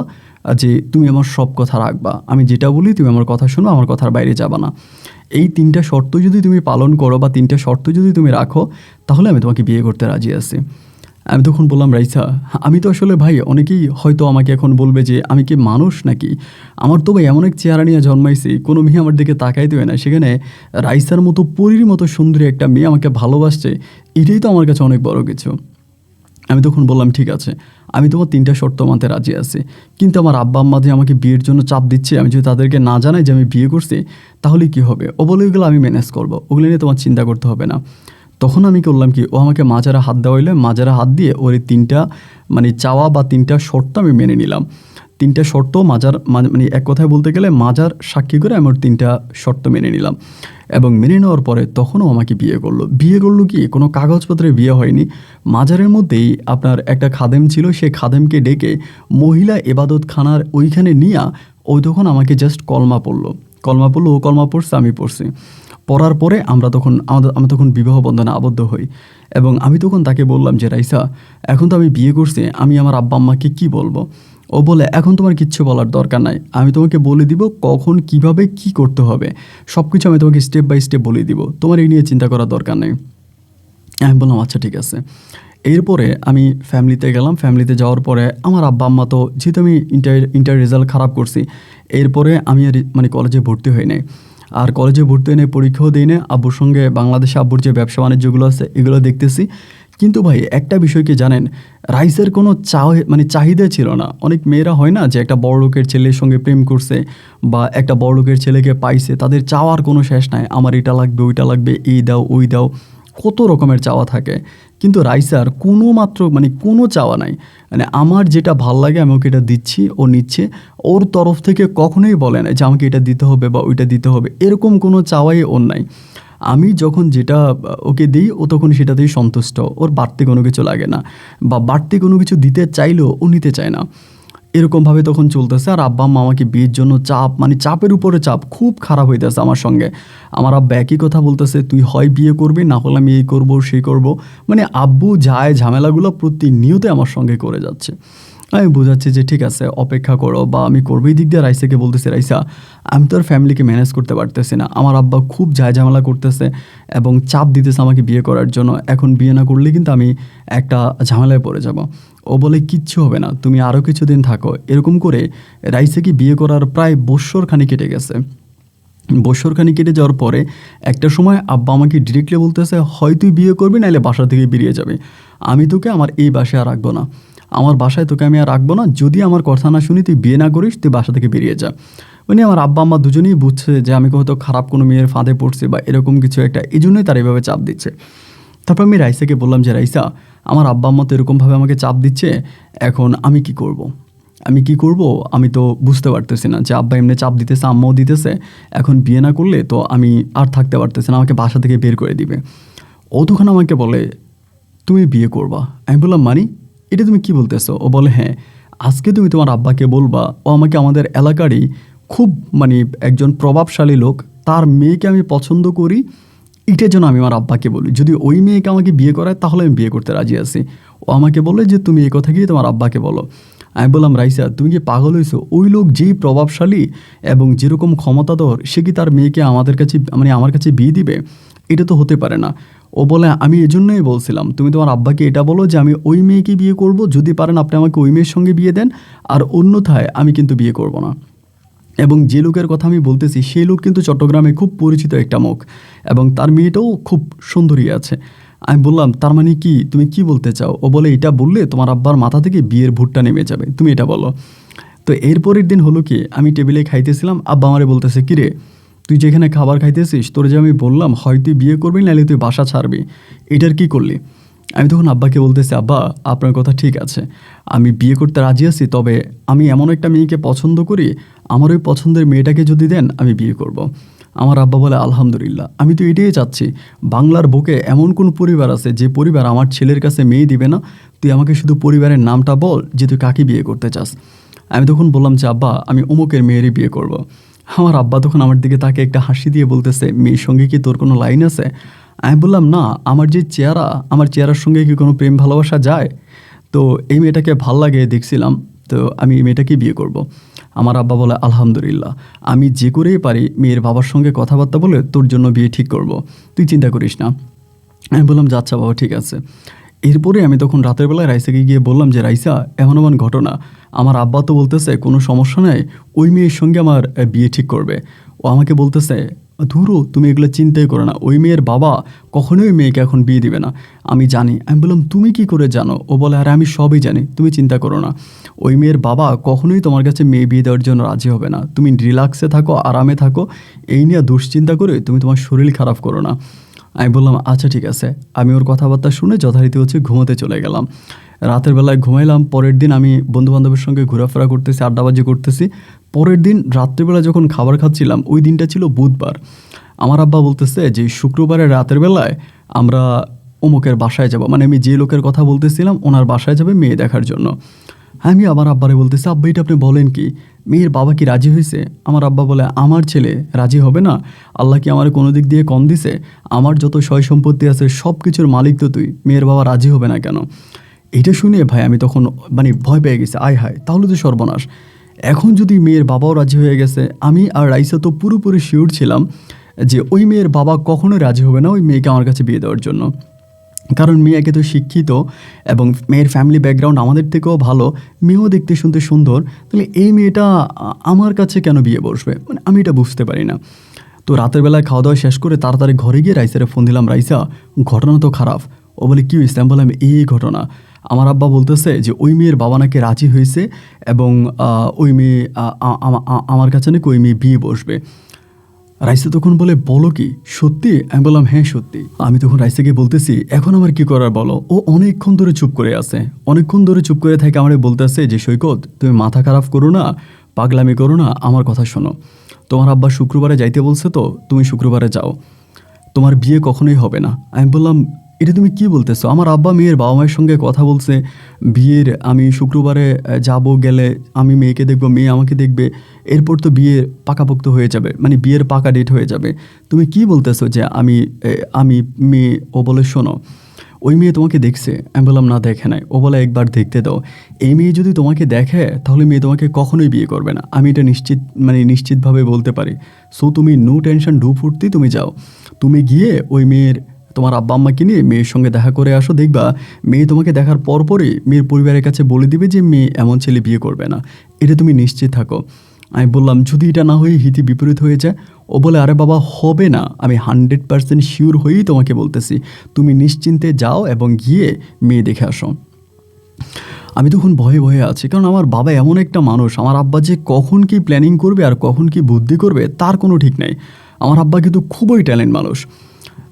যে তুমি আমার সব কথা রাখবা, আমি যেটা বলি তুমি আমার কথা শোনো, আমার কথার বাইরে যাবা না। এই 3টা শর্ত যদি তুমি পালন করো বা 3টা শর্ত যদি তুমি রাখো তাহলে আমি তোমাকে বিয়ে করতে রাজি আছি। আমি তখন বললাম রাইসা আমি তো আসলে ভাই, অনেকেই হয়তো আমাকে এখন বলবে যে আমি কি মানুষ নাকি, আমার তো ভাই এমন এক চেহারা নিয়ে জন্মাইছি কোনো মেয়ে আমার দিকে তাকাইতে হয় না, সেখানে রাইসার মতো পরীর মতো সুন্দরী একটা মেয়ে আমাকে ভালোবাসছে, এটাই তো আমার কাছে অনেক বড় কিছু। আমি তখন বললাম ঠিক আছে আমি তোমার 3টা শর্ত মানতে রাজি আছি, কিন্তু আমার আব্বা আম্মা যে আমাকে বিয়ের জন্য চাপ দিচ্ছে, আমি যদি তাদেরকে না জানাই যে আমি বিয়ে করছি তাহলে কি হবে? ও বলে ওইগুলো আমি ম্যানেজ করবো, ওগুলো নিয়ে তোমার চিন্তা করতে হবে না। তখন আমি করলাম কি, ও আমাকে মাজারে হাত দেওয়াইলে মাজারে হাত দিয়ে ওর এই 3টা মানে চাওয়া বা 3টা শর্ত আমি মেনে নিলাম। 3টা শর্ত মানে এক কথায় বলতে গেলে মাজার সাক্ষী করে আমি ওর 3টা শর্ত মেনে নিলাম। এবং মেনে নেওয়ার পরে তখনও আমাকে বিয়ে করলো। বিয়ে করলো কি, কোনো কাগজপত্রে বিয়ে হয়নি। মাজারের মধ্যেই আপনার একটা খাদেম ছিল, সেই খাদেমকে ডেকে মহিলা ইবাদতখানার ওইখানে নিয়ে ওই তখন আমাকে জাস্ট কলমা পড়লো। ও কলমা পড়ছে, আমি পড়ছি। পড়ার পরে আমরা তখন বিবাহ বন্ধনে আবদ্ধ হই। এবং আমি তখন তাকে বললাম যে রাইসা, এখন তো আমি বিয়ে করছি, আমি আমার আব্বা আম্মাকে কী বলবো? ও বলে, এখন তোমার কিচ্ছু বলার দরকার নাই, আমি তোমাকে বলে দিব কখন কিভাবে কি করতে হবে, সব কিছু আমি তোমাকে স্টেপ বাই স্টেপ বলে দিব, তোমার এই নিয়ে চিন্তা করার দরকার নেই। আমি বললাম আচ্ছা ঠিক আছে। এরপরে আমি ফ্যামিলিতে গেলাম। ফ্যামিলিতে যাওয়ার পরে আমার আব্বা আম্মা তো, যেহেতু আমি ইন্টার রেজাল্ট খারাপ করছি, এরপরে আমি আর মানে কলেজে ভর্তি হই নাই। আর কলেজে ভর্তি হয়ে পরীক্ষাও দিই না। আব্বুর সঙ্গে বাংলাদেশে আব্বুর যে ব্যবসা বাণিজ্যগুলো আছে এগুলো দেখতেছি। কিন্তু ভাই একটা বিষয় কি জানেন, রাইসের কোনো চাহিদা ছিল না। অনেক মেয়েরা হয় না যে একটা বড়লোকের ছেলের সঙ্গে প্রেম করছে বা একটা বড়লোকের ছেলেকে পাইছে, তাদের চাওয়ার কোনো শেষ নাই, আমার এটা লাগবে ওইটা লাগবে, এই দাও ওই দাও, কত রকমের চাওয়া থাকে। কিন্তু রাইসার কোনো চাওয়া নাই। মানে আমার যেটা ভাল লাগে আমি ওকে এটা দিচ্ছি, ও নিচ্ছে। ওর তরফ থেকে কখনোই বলে না যে আমাকে এটা দিতে হবে বা ওইটা দিতে হবে, এরকম কোনো চাওয়াই ওর নাই। আমি যখন যেটা ওকে দিই ও তখন সেটাতেই সন্তুষ্ট, ওর বাড়তি কোনো কিছু লাগে না, বা বাড়তি কোনো কিছু দিতে চাইলেও ও নিতে চায় না। এরকমভাবে তখন চলতেছে। আর আব্বা আম্মা আমাকে বিয়ের জন্য চাপের উপরে চাপ, খুব খারাপ হইতেছে আমার সঙ্গে। আমার আব্বা একই কথা বলতেছে, তুই হয় বিয়ে করবি, না হলে আমি এই করবো সেই করবো। মানে আব্বু ঝামেলাগুলো প্রতিনিয়ত আমার সঙ্গে করে যাচ্ছে। আমি বোঝাচ্ছি যে ঠিক আছে অপেক্ষা করো, বা আমি করবো। এই দিক দিয়ে রাইসাকে বলতেছি, রাইসা আমি তো আর ফ্যামিলিকে ম্যানেজ করতে পারতেছি না, আমার আব্বা খুব ঝামেলা করতেছে এবং চাপ দিতেছে আমাকে বিয়ে করার জন্য। এখন বিয়ে না করলে কিন্তু আমি একটা ঝামেলায় পড়ে যাব। ও বলে কিচ্ছু হবে না, তুমি আরও কিছুদিন থাকো। এরকম করে রাইসাকে বিয়ে করার প্রায় বৎসরখানি কেটে গেছে। বৎসরখানি কেটে যাওয়ার পরে একটা সময় আব্বা আমাকে ডিরেক্টলি বলতেছে, হয় তুই বিয়ে করবি নাহলে বাসা থেকে বেরিয়ে যাবে, আমি তোকে আমার এই বাসায় আর রাখবো না, আমার বাসায় তোকে আমি আর রাখবো না, যদি আমার কথা না শুনি তুই বিয়ে না করিস, তুই বাসা থেকে বেরিয়ে যা। মানে আমার আব্বা আম্মা দুজনেই বুঝছে যে আমি হয়তো খারাপ কোনো মেয়ের ফাঁদে পড়ছি বা এরকম কিছু একটা, এই জন্যই তারা এভাবে চাপ দিচ্ছে। তারপর আমি রাইসাকে বললাম যে রাইসা, আমার আব্বা আম্মা তো এরকমভাবে আমাকে চাপ দিচ্ছে, এখন আমি কি করব? আমি তো বুঝতে পারতেছি না যে আব্বা এমনি চাপ দিতেছে, আম্মাও দিতেছে, এখন বিয়ে না করলে তো আমি আর থাকতে পারতেছি না, আমাকে বাসা থেকে বের করে দিবে। ও তখন আমাকে বলে, তুমি বিয়ে করবা? আমি বললাম মানে এটা তুমি কি বলতেছো? ও বলে, হ্যাঁ, আজকে তুমি তোমার আব্বাকে বলবা, ও আমাকে আমাদের এলাকারই খুব একজন প্রভাবশালী লোক, তার মেয়েকে আমি পছন্দ করি, এটার জন্য আমি আমার আব্বাকে বলি, যদি ওই মেয়েকে আমাকে বিয়ে করায় তাহলে আমি বিয়ে করতে রাজি আছি। ও আমাকে বলে যে তুমি এই কথা গিয়ে তোমার আব্বাকে বলো। আমি বললাম, রাইসা তুমি কি পাগল হয়েছো? ওই লোক যেই প্রভাবশালী এবং যেরকম ক্ষমতাধর, সে কি তার মেয়েকে আমার কাছে বিয়ে দিবে? এটা তো হতে পারে না। ও বলে, আমি এজন্যই বলছিলাম তুমি তোমার আব্বাকে এটা বলো যে আমি ওই মেয়েকে বিয়ে করব, যদি পারেন আপনি আমাকে ওই মেয়ের সঙ্গে বিয়ে দেন, আর অন্যথায় আমি কিন্তু বিয়ে করব না। এবং যে লোকের কথা আমি বলতেছি সেই লোক কিন্তু চট্টগ্রামে খুব পরিচিত একটা মুখ, এবং তার মেয়েটাও খুব সুন্দরী আছে। আমি বললাম, তার মানে কি, তুমি কি বলতে চাও? ও বলে, এটা বললে তোমার আব্বার মাথা থেকে বিয়ের ভুট্টা নেমে যাবে, তুমি এটা বলো। তো এরপরের দিন হলো কি, আমি টেবিলে খাইতেছিলাম, আব্বা আমারে বলতেছে, কিরে তুই যেখানে খাবার খাইতেছিস, তোর যে আমি বললাম হয় তুই বিয়ে করবি নাহলে তুই বাসা ছাড়বি, এটার কি করলি? আমি তখন আব্বাকে বলতেছি, আব্বা আপনার কথা ঠিক আছে, আমি বিয়ে করতে রাজি আছি, তবে আমি এমন একটা মেয়েকে পছন্দ করি, আমার ওই পছন্দের মেয়েটাকে যদি দেন আমি বিয়ে করব। আমার আব্বা বলে, আলহামদুলিল্লাহ, আমি তো এটাই চাচ্ছি। বাংলার বুকে এমন কোন পরিবার আছে যে পরিবার আমার ছেলের কাছে মেয়ে দিবে না? তুই আমাকে শুধু পরিবারের নামটা বল যে তুই কাকে বিয়ে করতে চাস। আমি তখন বললাম যে আব্বা আমি অমুকের মেয়েরই বিয়ে করব। আমার আব্বা তখন আমার দিকে তাকে একটা হাসি দিয়ে বলতেছে, মেয়ের সঙ্গে কি তোর কোনো লাইন আছে? আমি বললাম, না, আমার যে চেহারা, আমার চেহারার সঙ্গে কি কোনো প্রেম ভালোবাসা যায়? তো এই মেয়েটাকে ভাল লাগে দেখছিলাম, তো আমি এই মেয়েটাকে বিয়ে করব। আমার আব্বা বলে, আলহামদুলিল্লাহ, আমি যে করেই পারি মেয়ের বাবার সঙ্গে কথাবার্তা বলে তোর জন্য বিয়ে ঠিক করব, তুই চিন্তা করিস না। আমি বললাম, যাচ্ছা বাবা, ঠিক আছে। এরপরে আমি তখন রাতের বেলায় রাইসাকে গিয়ে বললাম যে রাইসা, এমন এমন ঘটনা, আমার আব্বা তো বলতেছে কোনো সমস্যা নেই, ওই মেয়ের সঙ্গে আমার বিয়ে ঠিক করবে। ও আমাকে বলতেছে, ধুরো তুমি এগুলো চিন্তাই করো না, ওই মেয়ের বাবা কখনোই ওই মেয়েকে এখন বিয়ে দিবে না, আমি জানি। আমি বললাম, তুমি কি করে জানো? ও বলে, আরে আমি সবই জানি, তুমি চিন্তা করো না, ওই মেয়ের বাবা কখনোই তোমার কাছে মেয়ে বিয়ে দেওয়ার জন্য রাজি হবে না, তুমি রিল্যাক্সে থাকো, আরামে থাকো, এই নিয়ে দুশ্চিন্তা করে তুমি তোমার শরীর খারাপ করো না। আমি বললাম আচ্ছা ঠিক আছে। আমি ওর কথাবার্তা শুনে যথারীতি হচ্ছে ঘুমোতে চলে গেলাম। রাতের বেলায় ঘুমাইলাম। পরের দিন আমি বন্ধু-বান্ধবের সঙ্গে ঘোরাফেরা করতেছি, আড্ডাবাজি করতেছি। পরের দিন রাত্রিবেলা যখন খাবার খাচ্ছিলাম, ওই দিনটা ছিল বুধবার। আমার আব্বা বলতেছে যে শুক্রবারের রাতের বেলায় আমরা অমুকের বাসায় যাব, মানে আমি যে লোকের কথা বলতেছিলাম ওনার বাসায় যাবে মেয়ে দেখার জন্য। আমি আমার আব্বারে বলতেছি, আব্বা এটা আপনি বলেন কি, মেয়ের বাবা কি রাজি হয়েছে? আমার আব্বা বলে, আমার ছেলে রাজি হবে না? আল্লাহ কি আমার কোনো দিক দিয়ে কম দিছে? আমার যত সয় সম্পত্তি আছে সব কিছুর মালিক তো তুই, মেয়ের বাবা রাজি হবে না কেন? এটা শুনে ভাই আমি তখন মানে ভয় পেয়ে গেছি, আয় হায় তাহলে তো সর্বনাশ। এখন যদি মেয়ের বাবাও রাজি হয়ে গেছে, আমি আর রাইসা তো পুরোপুরি শিওর ছিলাম যে ওই মেয়ের বাবা কখনোই রাজি হবে না ওই মেয়েকে আমার কাছে বিয়ে দেওয়ার জন্য। কারণ মেয়ে একে তো শিক্ষিত এবং মেয়ের ফ্যামিলি ব্যাকগ্রাউন্ড আমাদের থেকেও ভালো, মেয়েও দেখতে শুনতে সুন্দর, তাহলে এই মেয়েটা আমার কাছে কেন বিয়ে বসবে? মানে আমি এটা বুঝতে পারি না। তো রাতের বেলায় খাওয়া দাওয়া শেষ করে তাড়াতাড়ি ঘরে গিয়ে রাইসারে ফোন দিলাম, রাইসা ঘটনা তো খারাপ। ও বলে কী হয়েছে? আমি বললাম এই ঘটনা, আমার আব্বা বলতেছে যে ওই মেয়ের বাবা নাকি রাজি হয়েছে এবং ওই মেয়ে আমার কাছে নাকি ওই মেয়ে বিয়ে বসবে। রাইসা তখন বলে বলো কি সত্যি? আমি বললাম হ্যাঁ সত্যি। আমি তখন রাইসাকে বলতেছি এখন আমার কি করার বলো। ও অনেকক্ষণ ধরে চুপ করে আছে, অনেকক্ষণ ধরে চুপ করে থাকে আমারে বলতেছে যে সৈকত তুমি মাথা খারাপ করো না, পাগলামি করো না, আমার কথা শোনো। তোমার আব্বা শুক্রবারে যাইতে বলছে, তো তুমি শুক্রবারে যাও, তোমার বিয়ে কখনোই হবে না। আমি বললাম এটা তুমি কি বলতেছো? আমার আব্বা মেয়ের বাবা মায়ের সঙ্গে কথা বলছে, বিয়ের আমি শুক্রবারে যাব, গেলে আমি মেয়েকে দেখবো, মেয়ে আমাকে দেখবে, এরপর তো বিয়ে পাকাপোক্ত হয়ে যাবে, মানে বিয়ের পাকা ডেট হয়ে যাবে। তুমি কি বলতেছো যে আমি মেয়ে? ও বলে শোনো ওই মেয়ে তোমাকে দেখছে? আমি বললাম না দেখে নাই। ও বলে একবার দেখতে দাও, এই মেয়ে যদি তোমাকে দেখে তাহলে মেয়ে তোমাকে কখনোই বিয়ে করবে না, আমি এটা নিশ্চিতভাবে বলতে পারি। সো তুমি নো টেনশন ডু ফুর্তি, তুমি যাও, তুমি গিয়ে ওই মেয়ের তোমার আব্বা আম্মাকে নিয়ে মেয়ের সঙ্গে দেখা করে আসো, দেখবা মেয়ে তোমাকে দেখার পরপরই মেয়ের পরিবারের কাছে বলে দিবে যে মেয়ে এমন ছেলে বিয়ে করবে না, এটা তুমি নিশ্চিত থাকো। আমি বললাম যদি এটা না হয়ে হিতে বিপরীত হয়ে যায়? ও বলে আরে বাবা হবে না, আমি 100% শিওর হয়েই তোমাকে বলতেছি, তুমি নিশ্চিন্তে যাও এবং গিয়ে মেয়ে দেখে আসো। আমি তখন ভয়ে ভয়ে আছি, কারণ আমার বাবা এমন একটা মানুষ, আমার আব্বা যে কখন কি প্ল্যানিং করবে আর কখন কি বুদ্ধি করবে তার কোনো ঠিক নাই। আমার আব্বা কিন্তু খুবই ট্যালেন্ট মানুষ।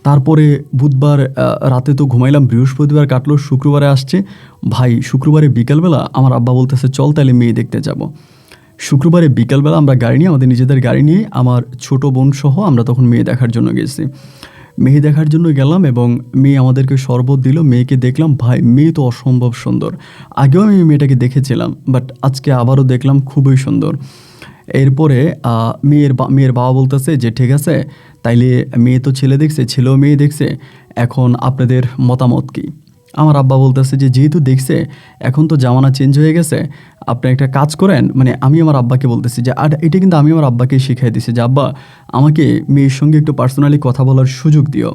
তারপরে বুধবার রাতে তো ঘুমাইলাম, বৃহস্পতিবার কাটলো, শুক্রবারে আসছে। ভাই শুক্রবারে বিকালবেলা আমার আব্বা বলতেছে চল তাহলে মেয়ে দেখতে যাব। শুক্রবারে বিকালবেলা আমরা গাড়ি নিয়ে, আমাদের নিজেদের গাড়ি নিয়ে, আমার ছোট বোন সহ আমরা তখন মেয়ে দেখার জন্য গেছি। মেয়ে দেখার জন্য গেলাম এবং মেয়ে আমাদেরকে শরবত দিল, মেয়েকে দেখলাম। ভাই মেয়ে তো অসম্ভব সুন্দর, আগেও আমি মেয়েটাকে দেখেছিলাম বাট আজকে আবারও দেখলাম খুবই সুন্দর। এরপরে মেয়ের বাবা বলতেছে যে ঠিক আছে তাইলে মেয়ে তো ছেলে দেখছে, ছেলেও মেয়ে দেখছে, এখন আপনাদের মতামত কী? আমার আব্বা বলতেছে যে যেহেতু দেখছে এখন তো জামানা চেঞ্জ হয়ে গেছে, আপনি একটা কাজ করেন, মানে আমি আমার আব্বাকে বলতেছি যে আর এটা কিন্তু আমি আমার আব্বাকে শিখিয়ে দিছি যে আব্বা আমাকে মেয়ের সঙ্গে একটু পার্সোনালি কথা বলার সুযোগ দিও।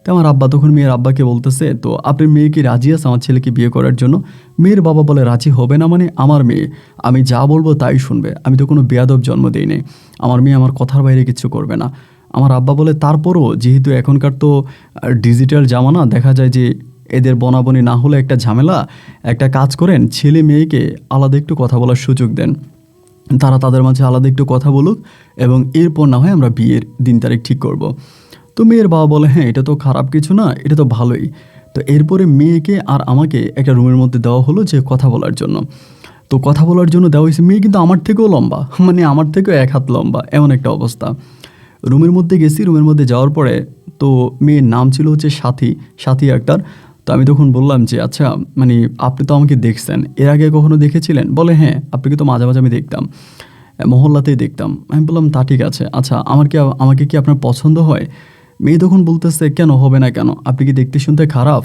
তো আমার আব্বা তখন মেয়ের আব্বাকে বলতেছে তো আপনার মেয়ে কি রাজি আছে আমার ছেলেকে বিয়ে করার জন্য? মেয়ের বাবা বলে রাজি হবে না মানে? আমার মেয়ে, আমি যা বলবো তাই শুনবে, আমি তো কোনো বেয়াদব জন্ম দিই নাই, আমার মেয়ে আমার কথার বাইরে কিছু করবে না। আমার আব্বা বলে তারপরও যেহেতু এখনকার তো ডিজিটাল জামানা, দেখা যায় যে এদের বনাবনি না হলে একটা ঝামেলা, একটা কাজ করেন ছেলে মেয়েকে আলাদা একটু কথা বলার সুযোগ দেন, তারা তাদের মাঝে আলাদা একটু কথা বলুক এবং এরপর না হয় আমরা বিয়ের দিন তারিখ ঠিক করব। তো মেয়ের বাবা বলে হ্যাঁ এটা তো খারাপ কিছু না, এটা তো ভালোই। তো এরপরে মেয়েকে আর আমাকে একটা রুমের মধ্যে দেওয়া হলো যে কথা বলার জন্য। তো কথা বলার জন্য দেওয়া হয়েছে, মেয়ে কিন্তু আমার থেকেও লম্বা, মানে আমার থেকেও এক হাত লম্বা, এমন একটা অবস্থা। রুমের মধ্যে গেছি, রুমের মধ্যে যাওয়ার পরে তো মেয়ের নাম ছিল হচ্ছে সাথী আক্তার। তো আমি তখন বললাম যে আচ্ছা মানে আপনি তো আমাকে দেখছেন, এর আগে কখনো দেখেছিলেন? বলে হ্যাঁ আপনাকে তো মাঝে মাঝে আমি দেখতাম, মহল্লাতেই দেখতাম। আমি বললাম তা ঠিক আছে, আচ্ছা আমাকে কি আপনার পছন্দ হয়? মেয়ে তখন বলতেছে কেন হবে না কেন, আপনি কি দেখতে শুনতে খারাপ?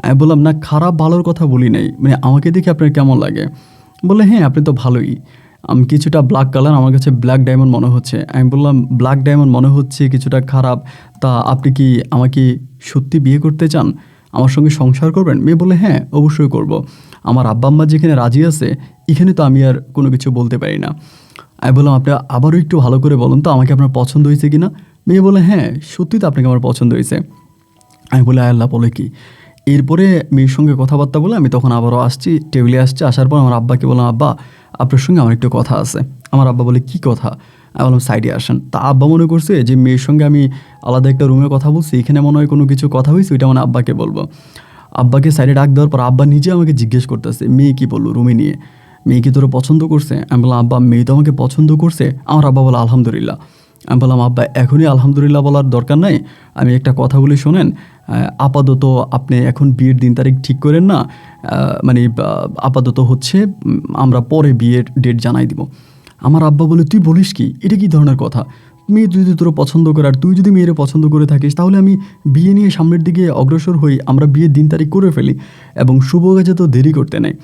আমি বললাম না খারাপ ভালোর কথা বলি নাই, মানে আমাকে দেখে আপনার কেমন লাগে? বলে হ্যাঁ আপনি তো ভালোই, আমি কিছুটা ব্ল্যাক কালার, আমার কাছে ব্ল্যাক ডায়মন্ড মনে হচ্ছে। আমি বললাম ব্ল্যাক ডায়মন্ড মনে হচ্ছে কিছুটা খারাপ, তা আপনি কি আমাকে সত্যি বিয়ে করতে চান, আমার সঙ্গে সংসার করবেন? মেয়ে বলে হ্যাঁ অবশ্যই করব, আমার আব্বা আম্মা যেখানে রাজি আছে এখানে তো আমি আর কোনো কিছু বলতে পারি না। আমি বললাম আপনি আবারও একটু ভালো করে বলুন তো আমাকে আপনার পছন্দ হয়েছে কি না? মেয়ে বলে হ্যাঁ সত্যি তো আপনাকে আমার পছন্দ হয়েছে। আমি বলে আল্লাহ বলে কি? এরপরে মেয়ের সঙ্গে কথাবার্তা বলে আমি তখন আবারও আসছি, টেবিলে আসছি, আসার পর আমার আব্বাকে বললাম আব্বা আপনার সঙ্গে আমার একটু কথা আছে। আমার আব্বা বলে কী কথা? আমি বললাম সাইডে আসেন। তা আব্বা মনে করছে যে মেয়ের সঙ্গে আমি আলাদা একটা রুমে কথা বলছি, এখানে মনে হয় কোনো কিছু কথা হয়েছে, ওইটা মানে আব্বাকে বলবো। আব্বাকে সাইডে ডাক দেওয়ার পর আব্বা নিজে আমাকে জিজ্ঞেস করতেছে মেয়ে কী বললো রুমে নিয়ে, মেয়ে কি তোরা পছন্দ করছে? আমি বললাম আব্বা মেয়ে তো আমাকে পছন্দ করছে। আমার আব্বা বলে আলহামদুলিল্লাহ। আমি বললাম আব্বা এখনই আলহামদুলিল্লাহ বলার দরকার নাই, আমি একটা কথা বলি শোনেন, আপাতত আপনি এখন বিয়ের দিন তারিখ ঠিক করেন না, মানে আপাতত হচ্ছে আমরা পরে বিয়ের ডেট জানাই দিব। আমার আব্বা বলে তুই বলিস কি, এটা কী ধরনের কথা? মেয়ে যদি তোর পছন্দ করে আর তুই যদি মেয়েরে পছন্দ করে থাকিস তাহলে আমি বিয়ে নিয়ে সামনের দিকে অগ্রসর হই, আমরা বিয়ের দিন তারিখ করে ফেলি এবং শুভ কাজে তো দেরি করতে নেই।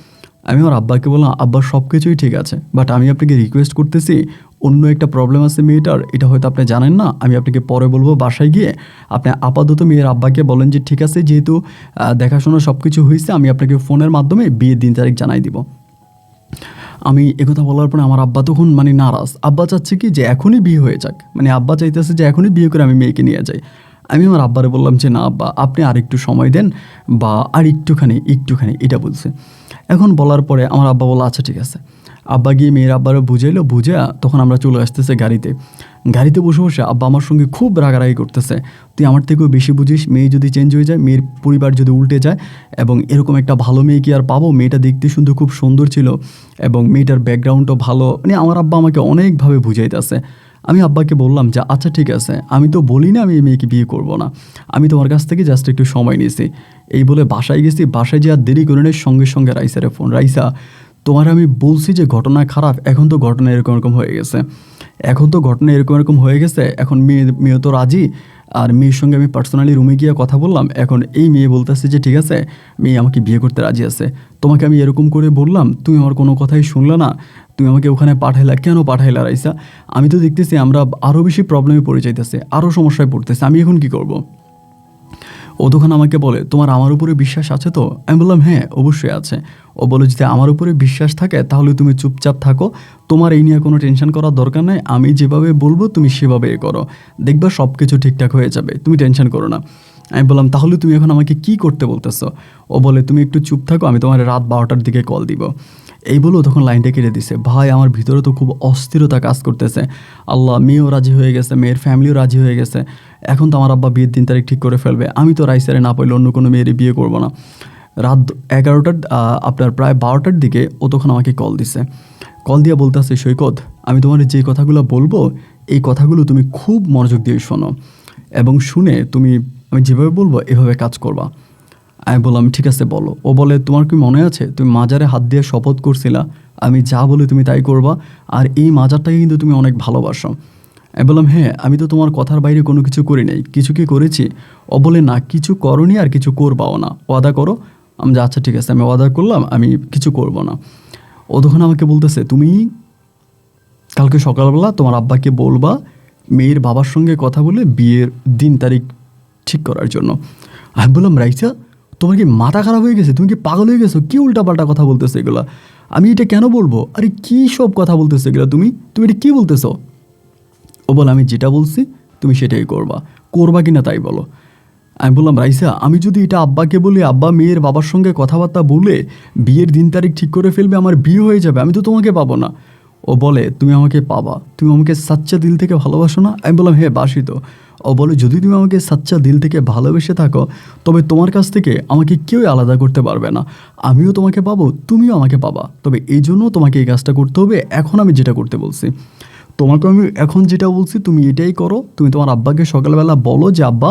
আমি আমার আব্বাকে বললাম আব্বা সব কিছুই ঠিক আছে, বাট আমি আপনাকে রিকোয়েস্ট করতেছি, অন্য একটা প্রবলেম আছে মেয়েটার, এটা হয়তো আপনি জানেন না, আমি আপনাকে পরে বলবো বাসায় গিয়ে। আপনি আপাতত মেয়ের আব্বাকে বলেন যে ঠিক আছে, যেহেতু দেখাশোনা সব কিছু হয়েছে, আমি আপনাকে ফোনের মাধ্যমে বিয়ের দিন তারিখ জানাই দিব। আমি একথা বলার পরে আমার আব্বা তখন মানে নারাজ। আব্বা চাচ্ছে কি যে এখনই বিয়ে হয়ে যাক, মানে আব্বা চাইতেছে যে এখনই বিয়ে করে আমি মেয়েকে নিয়ে যাই। আমি আমার আব্বারে বললাম যে না আব্বা আপনি আর একটু সময় দেন, বা আর একটুখানি এটা বলছে। এখন বলার পরে আমার আব্বা বলল আচ্ছা ঠিক আছে। আব্বা গিয়ে মেয়ের আব্বারও বুঝাইলো, বুঝে তখন আমরা চলে আসতেছে গাড়িতে বসে বসে আব্বা আমার সঙ্গে খুব রাগারাগি করতেছে, তুই আমার থেকেও বেশি বুঝিস, মেয়ে যদি চেঞ্জ হয়ে যায়, মেয়ের পরিবার যদি উল্টে যায়, এবং এরকম একটা ভালো মেয়ে কি আর পাবো? মেয়েটা দেখতে শুনতে খুব সুন্দর ছিল এবং মেয়েটার ব্যাকগ্রাউন্ডও ভালো, মানে আমার আব্বা আমাকে অনেকভাবে বুঝাইতেছে। আমি আব্বাকে বললাম যে আচ্ছা ঠিক আছে, আমি তো বলি না আমি এই মেয়েকে বিয়ে করব না, আমি তোমার কাছ থেকে জাস্ট একটু সময় নিয়েছি। এই বলে বাসায় গেছি, বাসায় যে আর দেরি করে নেই, সঙ্গে সঙ্গে রাইসারে ফোন, রাইসা তোমার আমি বলছি যে ঘটনা খারাপ, এখন তো ঘটনা এরকম হয়ে গেছে, এখন মেয়ে তো রাজি, আর মেয়ের সঙ্গে আমি পার্সোনালি রুমে গিয়ে কথা বললাম, এখন এই মেয়ে বলতেছে যে ঠিক আছে মেয়ে আমাকে বিয়ে করতে রাজি আছে। তোমাকে আমি এরকম করে বললাম, তুমি আমার কোনো কথাই শুনলে না, তুমি আমাকে ওখানে পাঠাইলা, কেন পাঠাইলা রাইসা? আমি তো দেখতেছি আমরা আরও বেশি প্রবলেমে পড়ে যাইতেছে, আরও সমস্যায় পড়তেছে, আমি এখন কি করব? ও তখন আমাকে বলে তোমার আমার উপরে বিশ্বাস আছে তো? আমি বললাম হ্যাঁ অবশ্যই আছে। ও বলে যদি আমার উপরে বিশ্বাস থাকে তাহলে তুমি চুপচাপ থাকো, তোমার এই নিয়ে কোনো টেনশন করার দরকার নাই, আমি যেভাবে বলবো তুমি সেভাবে করো, দেখবা সব কিছু ঠিকঠাক হয়ে যাবে, তুমি টেনশন করো না। আমি বললাম তাহলে তুমি এখন আমাকে কি করতে বলতেছো? ও বলে তুমি একটু চুপ থাকো, আমি তোমার রাত 12টার দিকে কল দিব। এই বলেও তখন লাইনটা কেটে দিছে। ভাই আমার ভিতরে তো খুব অস্থিরতা কাজ করতেছে। আল্লাহ, মেয়েও রাজি হয়ে গেছে, মেয়ের ফ্যামিলিও রাজি হয়ে গেছে, এখন তো আমার আব্বা বিয়ের দিন তারিখ ঠিক করে ফেলবে, আমি তো রাইসারে না পাইলে অন্য কোনো মেয়েরই বিয়ে করবো না। রাত 11টার আপনার প্রায় 12টার দিকে ও তখন আমাকে কল দিছে। কল দিয়ে বলতেছে সৈকত, আমি তোমার যে কথাগুলো বলবো এই কথাগুলো তুমি খুব মনোযোগ দিয়ে শোনো, এবং শুনে তুমি আমি যেভাবে বলবো এভাবে কাজ করবা। আমি বললাম ঠিক আছে বলো। ও বলে তোমার কি মনে আছে তুমি মাজারে হাত দিয়ে শপথ করছিলা আমি যা বলি তুমি তাই করবা, আর এই মাজারটাকে কিন্তু তুমি অনেক ভালোবাসো। আমি বললাম হ্যাঁ, আমি তো তোমার কথার বাইরে কোনো কিছু করি নাই, কিছু কি করেছি? ও বলে না কিছু করনি আর কিছু করবাও না, ওয়াদা করো। আমি যে আচ্ছা ঠিক আছে আমি ওয়াদা করলাম আমি কিছু করব না। ও তখন আমাকে বলতেছে তুমি কালকে সকালবেলা তোমার আব্বাকে বলবা মেয়ের বাবার সঙ্গে কথা বলে বিয়ের দিন তারিখ ঠিক করার জন্য। আমি বললাম রাইসা তোমার কি মাথা খারাপ হয়ে গেছে, তুমি কি পাগল হয়ে গেছো, কী উল্টাপাল্টা কথা বলতেছো এগুলো? আমি এটা কেন বলবো? আরে কী সব কথা বলতেছো এগুলো, তুমি এটা কী বলতেছো? ও বলে আমি যেটা বলছি তুমি সেটাই করবা কি না তাই বলো। আমি বললাম রাইসা আমি যদি এটা আব্বাকে বলি, আব্বা মেয়ের বাবার সঙ্গে কথাবার্তা বলে বিয়ের দিন তারিখ ঠিক করে ফেলবে, আমার বিয়ে হয়ে যাবে, আমি তো তোমাকে পাবো না। ও বলে তুমি আমাকে পাবা, তুমি আমাকে সাচ্চা দিল থেকে ভালোবাসো না? আমি বললাম হ্যাঁ বাসি তো। ও বলে যদি তুমি আমাকে সাচ্চা দিল থেকে ভালোবেসে থাকো তবে তোমার কাছ থেকে আমাকে কেউ আলাদা করতে পারবে না, আমিও তোমাকে পাবো তুমিও আমাকে পাবা, তবে এই জন্য তোমাকে এই কাজটা করতে হবে। এখন আমি যেটা করতে বলছি তোমাকে, আমি এখন যেটা বলছি তুমি এটাই করো। তুমি তোমার আব্বাকে সকালবেলা বলো যে আব্বা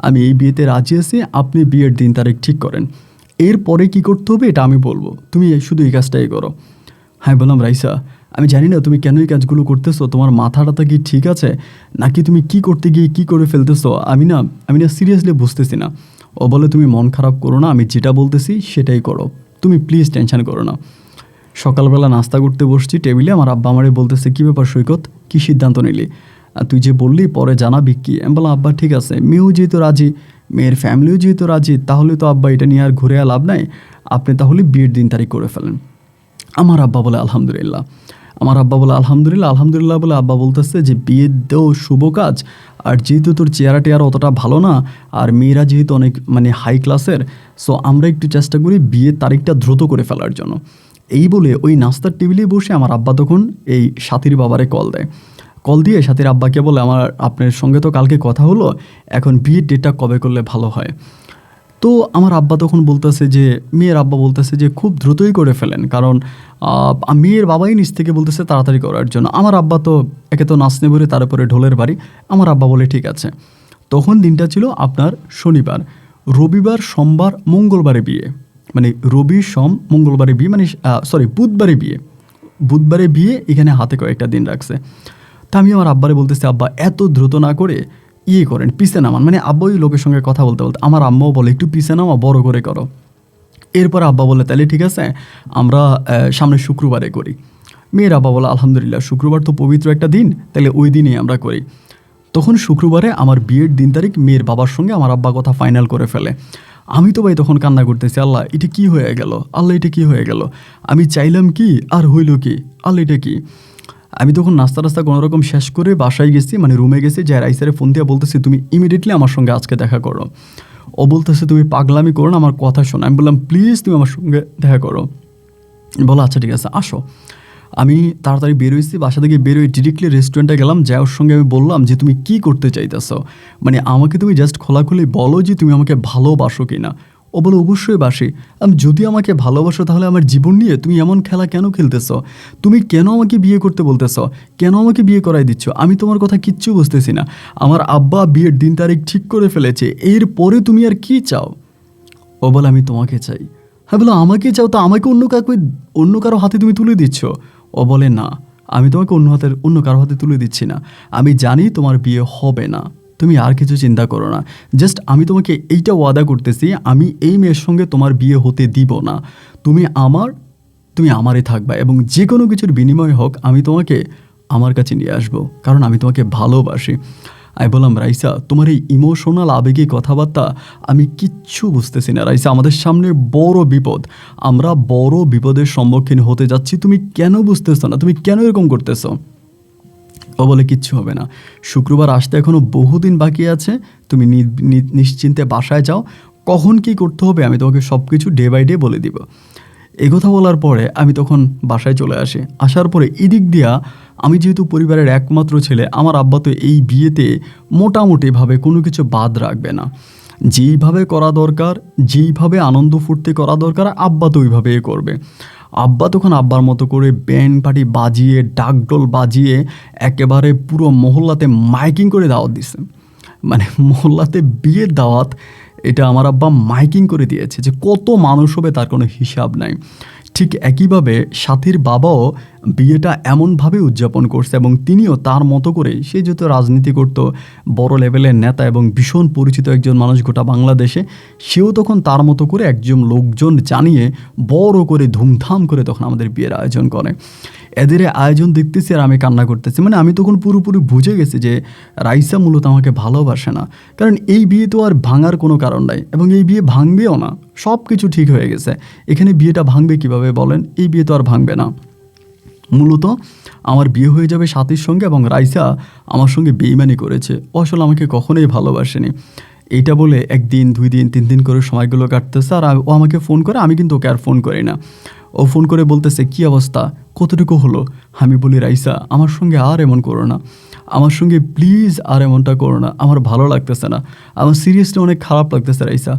আমি এই বিয়েতে রাজি আছি, আপনি বিয়ের দিন তারিখ ঠিক করেন, এরপরে কি করতে হবে এটা আমি বলবো, তুমি শুধু এই কাজটাই করো। হ্যাঁ বললাম রাইসা আমি জানি না তুমি কেন এই কাজগুলো করতেছো, তোমার মাথাটা কি ঠিক আছে নাকি তুমি কি করতে গিয়ে কি করে ফেলতেছো, আমি না সিরিয়াসলি বুঝতেছি না। ও বলে তুমি মন খারাপ করো না, আমি যেটা বলতেছি সেটাই করো, তুমি প্লিজ টেনশন করো না। সকালবেলা নাস্তা করতে বসছি টেবিলে, আমার আব্বা আমারে বলতেছে কী ব্যাপার সৈকত, কী সিদ্ধান্ত নিলি? তুই যে বললি পরে জানাবি কি? আমি বললাম আব্বা ঠিক আছে, মেয়েও যেহেতু রাজি, মেয়ের ফ্যামিলিও যেহেতু রাজি, তাহলে তো আব্বা এটা নিয়ে আর ঘুরে লাভ নাই, আপনি তাহলে বিয়ের দিন তারিখ করে ফেলেন। আমার আব্বা বলে আলহামদুলিল্লাহ, আলহামদুলিল্লাহ বলে আব্বা বলতেছে যে বিয়ের দেও শুভ কাজ, আর যেহেতু তোর চেহারা টেয়ারা অতটা ভালো না আর মেয়েরা যেহেতু অনেক হাই ক্লাসের, সো আমরা একটু চেষ্টা করি বিয়ের তারিখটা দ্রুত করে ফেলার জন্য। এই বলে ওই নাস্তার টেবিলে বসে আমার আব্বা তখন এই সাথীর বাবারে কল দেয়। কল দিয়ে সাথীর আব্বাকে বলে আপনার সঙ্গে তো কালকে কথা হলো, এখন বিয়ের ডেটটা কবে করলে ভালো হয়। তো আমার আব্বা তখন বলতেছে যে, মেয়ের আব্বা বলতেছে যে খুব দ্রুতই করে ফেলেন, কারণ মেয়ের বাবাই নিজ থেকে বলতেছে তাড়াতাড়ি করার জন্য। আমার আব্বা তো একে তো নাচনে বলে, তার উপরে ঢোলের বাড়ি। আমার আব্বা বলে ঠিক আছে। তখন দিনটা ছিল আপনার শনিবার, রবিবার, সোমবার, মঙ্গলবারে বিয়ে, মানে রবি সোম মঙ্গলবারে বিয়ে, মানে বুধবারে বিয়ে। বুধবারে বিয়ে, এখানে হাতে কয়েকটা দিন রাখছে। তা আমি আমার আব্বারে বলতেছি, আব্বা এত দ্রুত না করে করেন, পিছে নামান। মানে আব্বা ওই লোকের সঙ্গে কথা বলতে বলতে আমার আম্মাও বলে একটু পিছে নামা, বড় করে করো। এরপর আব্বা বলে তাহলে ঠিক আছে, আমরা সামনে শুক্রবারে করি। মেয়ের আব্বা বলে আলহামদুলিল্লাহ, শুক্রবার তো পবিত্র একটা দিন, তাহলে ওই দিনেই আমরা করি। তখন শুক্রবারে আমার বিয়ের দিন তারিখ মেয়ের বাবার সঙ্গে আমার আব্বা কথা ফাইনাল করে ফেলে। আমি তো ভাই তখন কান্না করতেছি, আল্লাহ এটা কি হয়ে গেল, আল্লাহ এটা কি হয়ে গেল, আমি চাইলাম কি আর হইল কি, আল্লাহ এটা কি। আমি তখন নাস্তা কোনোরকম শেষ করে বাসায় গেছি, মানে রুমে গেছি, যাই রাইসারে ফোন দিয়ে বলতেছি তুমি ইমিডিয়েটলি আমার সঙ্গে আজকে দেখা করো। ও বলতেছে তুমি পাগলামি করো না, আমার কথা শোনো। আমি বললাম প্লিজ তুমি আমার সঙ্গে দেখা করো। বলো আচ্ছা ঠিক আছে আসো। আমি তাড়াতাড়ি বেরোইছি, বাসা থেকে বেরোই ডিরেক্টলি রেস্টুরেন্টে গেলাম। যাই ওর সঙ্গে আমি বললাম যে তুমি কি করতে চাইতেছো, মানে আমাকে তুমি জাস্ট খোলাখুলি বলো যে তুমি আমাকে ভালোবাসো কি না। ও বলে অবশ্যই বাসি। আমি যদি আমাকে ভালোবাসো তাহলে আমার জীবন নিয়ে তুমি এমন খেলা কেন খেলতেছো, তুমি কেন আমাকে বিয়ে করতে বলতেছো, কেন আমাকে বিয়ে করাই দিচ্ছ, আমি তোমার কথা কিচ্ছু বুঝতেছি না। আমার আব্বা বিয়ের দিন তারিখ ঠিক করে ফেলেছে, এরপরে তুমি আর কি চাও। ও বলে আমি তোমাকে চাই। হ্যাঁ বলো আমাকে চাও, তো আমাকে অন্য কারো হাতে তুমি তুলে দিচ্ছ। ও বলে না, আমি তোমাকে অন্য কারো হাতে তুলে দিচ্ছি না, আমি জানি তোমার বিয়ে হবে না, তুমি আর কিছু চিন্তা করো না। জাস্ট আমি তোমাকে এইটা ওয়াদা করতেছি, আমি এই মেয়ের সঙ্গে তোমার বিয়ে হতে দিব না। তুমি আমারই থাকবা, এবং যে কোনো কিছুর বিনিময় হোক আমি তোমাকে আমার কাছে নিয়ে আসবো, কারণ আমি তোমাকে ভালোবাসি। আমি বললাম রাইসা, তোমার এই ইমোশনাল আবেগী কথাবার্তা আমি কিচ্ছু বুঝতেছি না রাইসা, আমাদের সামনে বড় বিপদ, আমরা বড় বিপদের সম্মুখীন হতে যাচ্ছি, তুমি কেন বুঝতেছো না, তুমি কেন এরকম করতেছো। ও বলে কিচ্ছু হবে না, শুক্রবার আসতে এখনও বহুদিন বাকি আছে, তুমি নিশ্চিন্তে বাসায় যাও, কখন কি করতে হবে আমি তোমাকে সব কিছু ডে বাই ডে বলে দিব। এই কথা বলার পরে আমি তখন বাসায় চলে আসি। আসার পরে এদিক দিয়া আমি যেহেতু পরিবারের একমাত্র ছেলে, আমার আব্বা তো এই বিয়েতে মোটামুটিভাবে কোনো কিছু বাদ রাখবে না, যেইভাবে করা দরকার, যেইভাবে আনন্দ ফুর্তি করা দরকার আব্বা তো ওইভাবেই করবে। আব্বা তখন আব্বার মতো করে ব্যান্ড পার্টি বাজিয়ে, ডাকডোল বাজিয়ে একেবারে পুরো মহল্লাতে মাইকিং করে দাওয়াত দিছে। মানে মহল্লাতে বিয়ের দাওয়াত, এটা আমার আব্বা মাইকিং করে দিয়েছে, যে কত মানুষ হবে তার কোনো হিসাব নাই। ঠিক একইভাবে সাথীর বাবাও বিয়েটা এমনভাবে উদযাপন করছে, এবং তিনিও তার মতো করে, সে যেহেতু রাজনীতি করত, বড় লেভেলের নেতা এবং ভীষণ পরিচিত একজন মানুষ গোটা বাংলাদেশে, সেও তখন তার মতো করে একজন লোকজন জানিয়ে বড় করে ধুমধাম করে তখন আমাদের বিয়ের আয়োজন করে। এদের আয়োজন দেখতেছি আর আমি কান্না করতেছি, মানে আমি তখন পুরোপুরি বুঝে গেছি যে রাইসা মূলত আমাকে ভালোবাসে না, কারণ এই বিয়ে তো আর ভাঙার কোনো কারণ নাই, এবং এই বিয়ে ভাঙবেও না, সব কিছু ঠিক হয়ে গেছে। এখানে বিয়েটা ভাঙবে কিভাবে বলেন, এই বিয়ে তো আর ভাঙবে না। মূলত আমার বিয়ে হয়ে যাবে সাথীর সঙ্গে, এবং রাইসা আমার সঙ্গে বেইমানি করেছে, ও আসলে আমাকে কখনোই ভালোবাসেনি। এইটা বলে 1 দিন 2 দিন 3 দিন করে সময়গুলো কাটতেছে, আর ও আমাকে ফোন করে, আমি কিন্তু ওকে আর ফোন করি না। ও ফোন করে বলতেছে কী অবস্থা, কতটুকু হলো। আমি বলি রাইসা আমার সঙ্গে আর এমন করো না, আমার সঙ্গে প্লিজ আর এমনটা করো না, আমার ভালো লাগতেছে না, আমার সিরিয়াসলি অনেক খারাপ লাগতেছে রাইসা।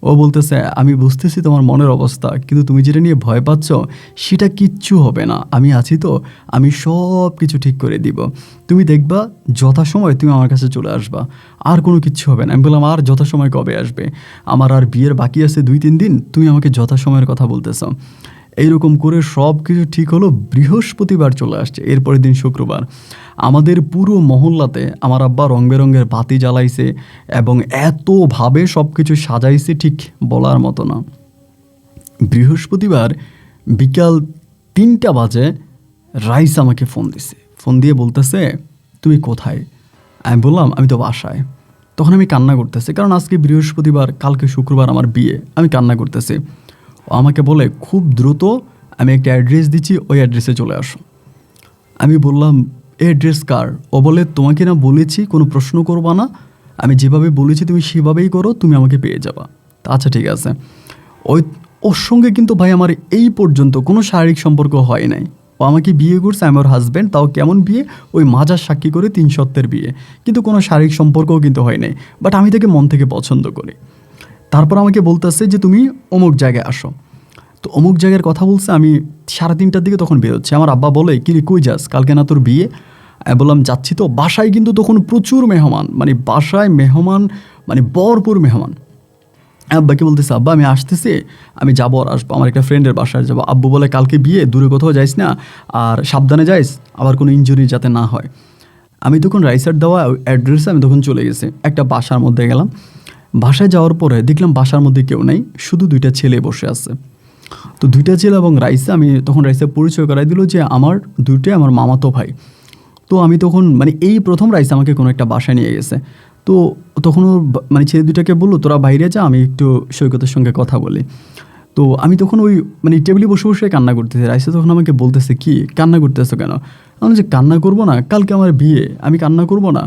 ও বলতেছে আমি বুঝতেছি তোমার মনের অবস্থা, কিন্তু তুমি যেটা নিয়ে ভয় পাচ্ছ সেটা কিচ্ছু হবে না, আমি আছি তো, আমি সব কিছু ঠিক করে দিব, তুমি দেখবা যথাসময় তুমি আমার কাছে চলে আসবা, আর কোনো কিচ্ছু হবে না। আমি বললাম আর যথাসময় কবে আসবে, আমার আর বিয়ের বাকি আছে 2-3 দিন, তুমি আমাকে যথাসময়ের কথা বলতেছ। এইরকম করে সব কিছু ঠিক হলো। বৃহস্পতিবার চলে আসছে, এরপরের দিন শুক্রবার। আমাদের পুরো মহল্লাতে আমার আব্বা রং বেরঙের বাতি জ্বালাইছে, এবং এতভাবে সব কিছু সাজাইছে ঠিক বলার মতো না। বৃহস্পতিবার বিকাল 3টা বাজে রাইস আমাকে ফোন দিয়ে বলতেছে তুমি কোথায়। আমি বললাম আমি তো বাসায়। তখন আমি কান্না করতেছি, কারণ আজকে বৃহস্পতিবার, কালকে শুক্রবার আমার বিয়ে, আমি কান্না করতেছি। ও আমাকে বলে খুব দ্রুত আমি একটা অ্যাড্রেস দিচ্ছি, ওই অ্যাড্রেসে চলে আসো। আমি বললাম অ্যাড্রেস কার। ও বলে তোমাকে না বলেছি কোনো প্রশ্ন করবা না, আমি যেভাবে বলেছি তুমি সেভাবেই করো, তুমি আমাকে পেয়ে যাবা। আচ্ছা ঠিক আছে। ওর সঙ্গে কিন্তু ভাই আমার এই পর্যন্ত কোনো শারীরিক সম্পর্ক হয় নাই, ও আমাকে বিয়ে করছে, আমি ওর হাজব্যান্ড, তাও কেমন বিয়ে, ওই মাজার সাক্ষী করে 3 সপ্তাহের বিয়ে, কিন্তু কোনো শারীরিক সম্পর্কও কিন্তু হয় নাই, বাট আমি তাকে মন থেকে পছন্দ করি। তারপর আমাকে বলতেছে যে তুমি অমুক জায়গায় আসো। তো অমুক জায়গার কথা বলছে, আমি 3:30টার দিকে তখন বেরোচ্ছি। আমার আব্বা বলে কি রে কই যাস, কালকে না তোর বিয়ে? আমি বললাম যাচ্ছি। তো বাসায় কিন্তু তখন প্রচুর মেহমান, মানে বাসায় মেহমান, মানে ভরপুর মেহমান। আব্বাকে বলতেছে আব্বা আমি আসতেছি, আমি যাবো আর আসবো, আমার একটা ফ্রেন্ডের বাসায় যাবো। আব্বু বলে কালকে বিয়ে, দূরে কোথাও যাইস না, আর সাবধানে যাইস, আবার কোনো ইনজুরি যাতে না হয়। আমি তখন রাইসার দেওয়া অ্যাড্রেসে আমি তখন চলে গেছি, একটা বাসার মধ্যে গেলাম। বাসায় যাওয়ার পরে দেখলাম বাসার মধ্যে কেউ নেই, শুধু 2টা ছেলে বসে আছে। তো 2টা ছেলে এবং রাইসা, আমি তখন রাইসা পরিচয় করাই দিল যে আমার আমার মামাতো ভাই। তো আমি তখন মানে এই প্রথম রাইসা আমাকে কোনো একটা বাসায় নিয়ে গেছে। তো তখন ও মানে ছেলে 2টাকে বললো তোরা বাইরে যা, আমি একটু সৈকতের সঙ্গে কথা বলি। তো আমি তখন ওই মানে টেবিলে বসে বসে কান্না করতেছি। রাইসা তখন আমাকে বলতেছে কি কান্না করতেছো কেন? আমি যে কান্না করবো না, কালকে আমার বিয়ে, আমি কান্না করবো না?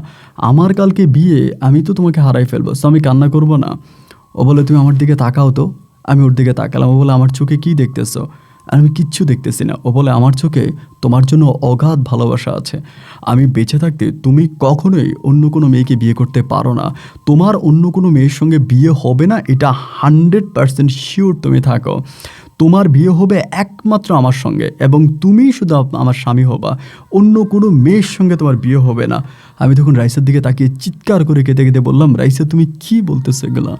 আমার কালকে বিয়ে, আমি তো তোমাকে হারাই ফেলবো, সো আমি কান্না করবো না। ও বলে তুমি আমার দিকে তাকাও তো। আমি ওর দিকে তাকালাম। ও বলে আমার চোখে কী দেখতেছো? আর আমি কিচ্ছু দেখতেছি না। ও বলে আমার চোখে তোমার জন্য অগাধ ভালোবাসা আছে। আমি বেঁচে থাকতে তুমি কখনোই অন্য কোনো মেয়েকে বিয়ে করতে পারো না। তোমার অন্য কোনো মেয়ের সঙ্গে বিয়ে হবে না, এটা 100% শিওর তুমি থাকো। তোমার বিয়ে হবে একমাত্র আমার সঙ্গে, এবং তুমি শুধু আমার স্বামী হবা, অন্য কোনো মেয়ের সঙ্গে তোমার বিয়ে হবে না। আমি তখন রাইসার দিকে তাকিয়ে চিৎকার করে কেঁদে কেঁদে বললাম রাইসা তুমি কী বলতেছো এগুলা?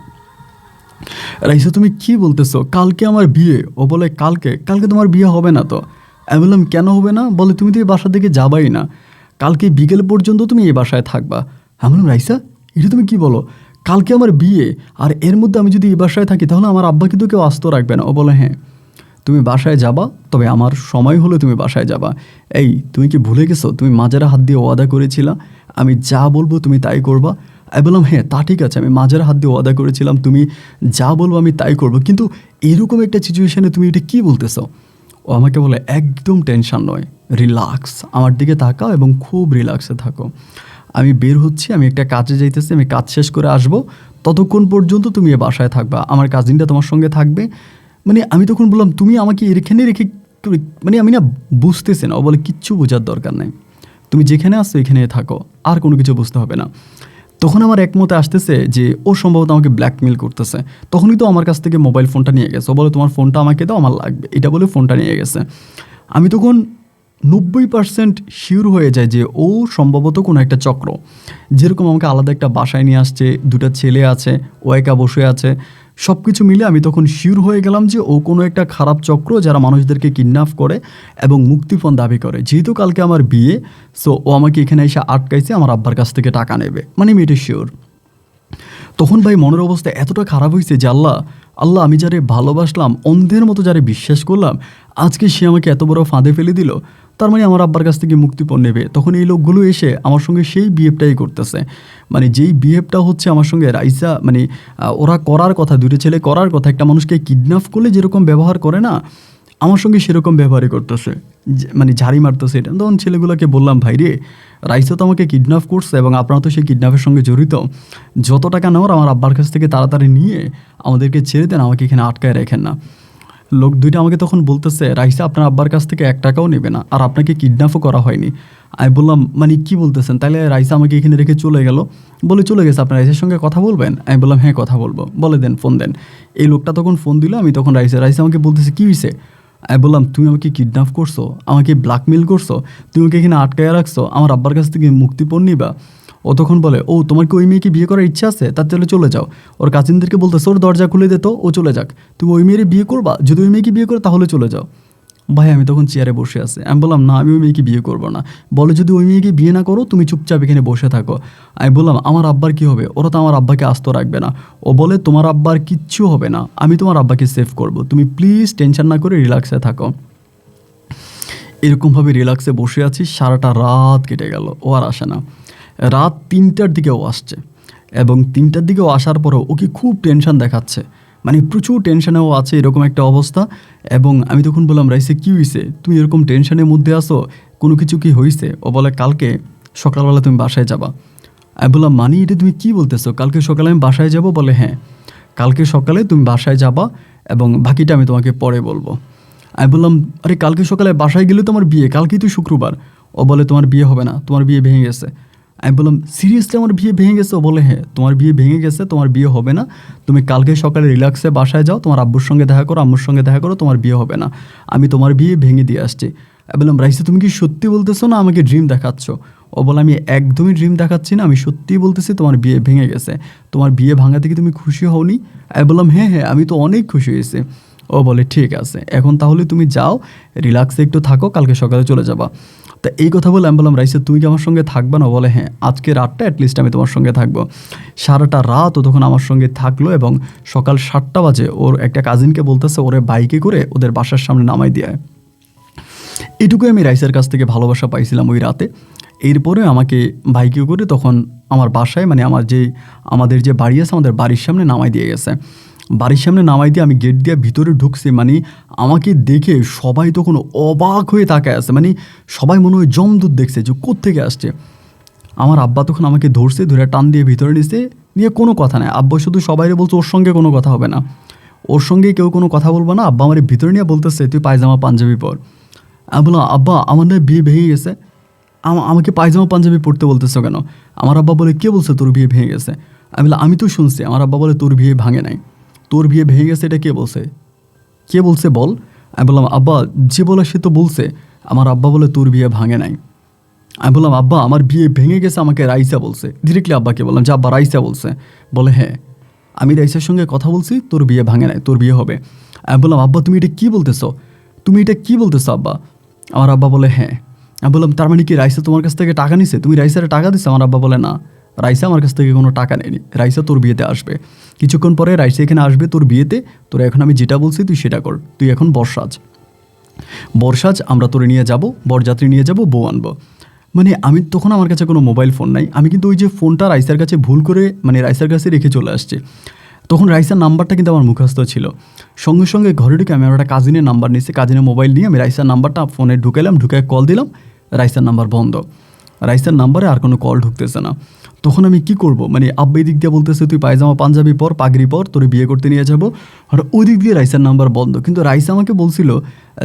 রাইসা তুমি কি বলতেছো, কালকে আমার বিয়ে। ও বলে কালকে কালকে তোমার বিয়ে হবে না তো। আমি বললাম কেন হবে না? বলে তুমি তো এই বাসা থেকে যাবাই না, কালকে বিকেল পর্যন্ত তুমি এই বাসায় থাকবা। আমি বললাম রাইসা এটা তুমি কি বলো, কালকে আমার বিয়ে, আর এর মধ্যে আমি যদি এই বাসায় থাকি তাহলে আমার আব্বা কিন্তু কেউ আস্ত রাখবে না। ও বলে হ্যাঁ তুমি বাসায় যাবা, তবে আমার সময় হলে তুমি বাসায় যাবা। এই তুমি কি ভুলে গেছো তুমি মাজারে হাত দিয়ে ওয়াদা করেছিলা আমি যা বলবো তুমি তাই করবা? আমি বললাম হ্যাঁ তা ঠিক আছে, আমি মাজারে হাত দিয়ে ওয়াদা করেছিলাম তুমি যা বলবো আমি তাই করবো, কিন্তু এরকম একটা সিচুয়েশানে তুমি এটা কী বলতেছো? ও আমাকে বলে একদম টেনশন নয়, রিল্যাক্স, আমার দিকে তাকাও এবং খুব রিল্যাক্সে থাকো। আমি বের হচ্ছি, আমি একটা কাজে যাইতেছি, আমি কাজ শেষ করে আসবো, ততক্ষণ পর্যন্ত তুমি এ বাসায় থাকবা, আমার কাজিনটা তোমার সঙ্গে থাকবে। মানে আমি তখন বললাম তুমি আমাকে এখানে রেখে, মানে আমি না বুঝতেছি না। ও বলে কিচ্ছু বোঝার দরকার নেই, তুমি যেখানে আসছো এখানে থাকো, আর কোনো কিছু বুঝতে হবে না। তখন আমার একমতে আসতেছে যে ও সম্ভবত আমাকে ব্ল্যাকমেল করতেছে। তখনই তো আমার কাছ থেকে মোবাইল ফোনটা নিয়ে গেছে। ও বলে তোমার ফোনটা আমাকে দাও, আমার লাগবে, এটা বলে ফোনটা নিয়ে গেছে। আমি তখন 90% শিওর হয়ে যায় যে ও সম্ভবত কোনো একটা চক্র। যেরকম আমাকে আলাদা একটা বাসায় নিয়ে আসছে, 2টা ছেলে আছে, ও একা বসে আছে, সব কিছু মিলে আমি তখন শিওর হয়ে গেলাম যে ও কোনো একটা খারাপ চক্র যারা মানুষদেরকে কিডন্যাপ করে এবং মুক্তিপণ দাবি করে। যেহেতু কালকে আমার বিয়ে, সো ও আমাকে এখানে এসে আটকাইছে, আমার আব্বার কাছ থেকে টাকা নেবে, মানে আমি এটা শিওর। তখন ভাই মনের অবস্থা এতটা খারাপ হয়েছে যে আল্লাহ আল্লাহ, আমি যারে ভালোবাসলাম, অন্ধের মতো যারে বিশ্বাস করলাম, আজকে সে আমাকে এত বড় ফাঁদে ফেলে দিল। তার মানে আমার আব্বার কাছ থেকে মুক্তিপণ নেবে। তখন এই লোকগুলো এসে আমার সঙ্গে সেই বিহেভটাই করতেছে, মানে যেই বিহেভটা হচ্ছে আমার সঙ্গে রাইসা, মানে ওরা করার কথা, 2টা ছেলে করার কথা, একটা মানুষকে কিডন্যাপ করলে যেরকম ব্যবহার করে না, আমার সঙ্গে সেরকম ব্যবহারই করতেছে, মানে ঝাড়ি মারতেছে। এটা তখন ছেলেগুলোকে বললাম ভাই রে, রাইসা তো আমাকে কিডন্যাপ করছে এবং আপনারা তো সেই কিডন্যাপের সঙ্গে জড়িত, যত টাকা নেওয়ার আমার আব্বার কাছ থেকে তাড়াতাড়ি নিয়ে আমাদেরকে ছেড়ে দেন, আমাকে এখানে আটকায় রাখেন না। লোক 2টা আমাকে তখন বলতেছে রাইসা আপনার আব্বার কাছ থেকে 1 টাকাও নেবে না, আর আপনাকে কিডন্যাপও করা হয়নি। আমি বললাম মানে কি বলতেছেন, তাহলে রাইসা আমাকে এখানে রেখে চলে গেল? বলে চলে গেছে, আপনার রাইসার সঙ্গে কথা বলবেন? আমি বললাম হ্যাঁ কথা বলবো। বলে দেন, ফোন দেন। এই লোকটা তখন ফোন দিল। আমি তখন রাইসা আমাকে বলতেছে কী হয়েছে? আমি বললাম তুমি আমাকে কিডন্যাপ করছো, আমাকে ব্ল্যাকমেল করছো, তুমি আমাকে এখানে আটকায় রাখছো, আমার আব্বার কাছ থেকে মুক্তিপণ নিবা। ও তখন বলে ও তোমার কি ওই মেয়েকে বিয়ে করার ইচ্ছা আছে? তার তাহলে চলে যাও। ওর কাজিনদেরকে বলতেছে ওর দরজা খুলে দিত, ও চলে যাক, তুমি ওই মেয়ের বিয়ে করবা? যদি ওই মেয়েকে বিয়ে করে তাহলে চলে যাও। ভাই আমি তখন চেয়ারে বসে আছি। আমি বললাম না, আমি ওই মেয়েকে বিয়ে করবো না। বলে যদি ওই মেয়েকে বিয়ে না করো তুমি চুপচাপ এখানে বসে থাকো। আমি বললাম আমার আব্বার কি হবে? ওরা তো আমার আব্বাকে আস্ত রাখবে না। ও বলে তোমার আব্বার কিচ্ছু হবে না, আমি তোমার আব্বাকে সেভ করব, তুমি প্লিজ টেনশন না করে রিল্যাক্সে থাকো। এরকমভাবে রিল্যাক্সে বসে আছি, সারাটা রাত কেটে গেল, ও আর আসে না। রাত 3টার দিকে ও আসছে, এবং 3টার দিকে ও আসার পরেও ওকে খুব টেনশন দেখাচ্ছে, মানে প্রচুর টেনশনেও আছে, এরকম একটা অবস্থা। এবং আমি তখন বললাম রাইসে কী হয়েছে, তুমি এরকম টেনশনের মধ্যে আসো, কোনো কিছু কি হয়েছে? ও বলে কালকে সকালবেলা তুমি বাসায় যাবা। আমি বললাম মানে এটা তুমি কী বলতেছো, কালকে সকালে আমি বাসায় যাব? বলে হ্যাঁ কালকে সকালে তুমি বাসায় যাবা, এবং বাকিটা আমি তোমাকে পরে বলবো। আমি বললাম, আরে কালকে সকালে বাসায় গেলে তোমার বিয়ে, কালকেই তো শুক্রবার। ও বলে তোমার বিয়ে হবে না, তোমার বিয়ে ভেঙে গেছে। আমি বললাম, সিরিয়াসলি আমার বিয়ে ভেঙে গেছে? ও বলে হ্যাঁ, তোমার বিয়ে ভেঙে গেছে, তোমার বিয়ে হবে না। তুমি কালকে সকালে রিল্যাক্সে বাসায় যাও, তোমার আব্বুর সঙ্গে দেখা করো, আম্মুর সঙ্গে দেখা করো, তোমার বিয়ে হবে না। আমি তোমার বিয়ে ভেঙে দিয়ে আসছি। আমি বললাম, রাইসা তুমি কি সত্যি বলতেছো না আমাকে ড্রিম দেখাচ্ছ? ও বলে, আমি একদমই ড্রিম দেখাচ্ছি না, আমি সত্যিই বলতেছি তোমার বিয়ে ভেঙে গেছে। তোমার বিয়ে ভাঙা থেকে তুমি খুশি হওনি? আমি বললাম, হ্যাঁ হ্যাঁ, আমি তো অনেক খুশি হয়েছি। ও বলে, ঠিক আছে, এখন তাহলে তুমি যাও, রিল্যাক্সে একটু থাকো, কালকে সকালে চলে যাবা। তা এই কথা বলে আমি বললাম, রাইসা তুমি কি আমার সঙ্গে থাকবে না? বলে হ্যাঁ, আজকে রাতটা অ্যাটলিস্ট আমি তোমার সঙ্গে থাকবো। সারাটা রাত ও তখন আমার সঙ্গে থাকলো এবং সকাল 7টা বাজে ওর একটা কাজিনকে বলতেছে ওরে বাইকে করে ওদের বাসার সামনে নামাই দিয়ে। এটুকুই আমি রাইসার কাছ থেকে ভালোবাসা পাইছিলাম ওই রাতে। এরপরে আমাকে বাইকে করে তখন আমার বাসায়, মানে আমাদের যে বাড়ি আছে, আমাদের বাড়ির সামনে নামাই দিয়ে গেছে। বাড়ির সামনে নামাই দিয়ে আমি গেট দিয়ে ভিতরে ঢুকছি, মানে আমাকে দেখে সবাই তখন অবাক হয়ে তাকায় আছে, মানে সবাই মনে হয় জমদূত দেখছে যে কোত্থেকে আসছে। আমার আব্বা তখন আমাকে ধরছে, ধরে টান দিয়ে ভিতরে নিছে, নিয়ে কোনো কথা নেই। আব্বা শুধু সবাইরে বলছে ওর সঙ্গে কোনো কথা হবে না, ওর সঙ্গে কেউ কোনো কথা বলবো না। আব্বা আমার ভিতরে নিয়ে বলতেছে তুই পায়জামা পাঞ্জাবি পর। আমি বললাম, আব্বা আমার না বিয়ে ভেঙে গেছে, আমাকে পায়জামা পাঞ্জাবি পড়তে বলতেছো কেন? আমার আব্বা বলে, কে বলছে তোর বিয়ে ভেঙে গেছে? আমি বললাম, আমি তো শুনছি। আমার আব্বা বলে, তোর বিয়ে ভাঙে নাই, তোর বিয়ে ভেঙে গেছে, এটা কে বলছে? কে বলছে বল? আমি বললাম, আব্বা যে বলে সে তো বলছে। আমার আব্বা বলে, তোর বিয়ে ভাঙে নাই। আমি বললাম, আব্বা আমার বিয়ে ভেঙে গেছে, আমাকে রাইসা বলছে। ডিরেক্টলি আব্বাকে বললাম যে আব্বা রাইসা বলছে। বলে হ্যাঁ, আমি রাইসার সঙ্গে কথা বলছি, তোর বিয়ে ভাঙে নাই, তোর বিয়ে হবে। আমি বললাম, আব্বা তুমি এটা কী বলতেছো? তুমি এটা কী বলতেছো আব্বা? আমার আব্বা বলে হ্যাঁ। আমি বললাম, তার মানে কি রাইসা তোমার কাছ থেকে টাকা নিছে? তুমি রাইসারে টাকা দিছো? আমার আব্বা বলে না, রাইসা আমার কাছ থেকে কোনো টাকা নেয়নি, রাইসা তোর বিয়েতে আসবে। কিছুক্ষণ পরে রাইসা এখানে আসবে তোর বিয়েতে। তোর এখন আমি যেটা বলছি তুই সেটা কর, তুই এখন বর্ষাজ, আমরা তোরে নিয়ে যাব, বরযাত্রী নিয়ে যাব, বউ আনবো। মানে আমি তখন, আমার কাছে কোনো মোবাইল ফোন নাই, আমি কিন্তু ওই যে ফোনটা রাইসার কাছে ভুল করে, মানে রাইসার কাছে রেখে চলে আসছি। তখন রাইসার নাম্বারটা কিন্তু আমার মুখস্থ ছিল। সঙ্গে সঙ্গে ঘরে ঢুকে আমি আমার একটা কাজিনের নাম্বার নিয়েছি, কাজিনের মোবাইল নিয়ে আমি রাইসার নাম্বারটা ফোনে ঢুকাইলাম, ঢুকে কল দিলাম, রাইসার নাম্বার বন্ধ। রাইসার নাম্বারে আর কোনো কল ঢুকতেছে না। তখন আমি কি করব? মানে আব্বা এই দিক দিয়ে বলতেছে তুই পায়জামা পাঞ্জাবি পর, পাগড়ি পর, তোরে বিয়ে করতে নিয়ে যাবো, আর ওই দিক দিয়ে রাইসার নাম্বার বন্ধ। কিন্তু রাইসা আমাকে বলছিল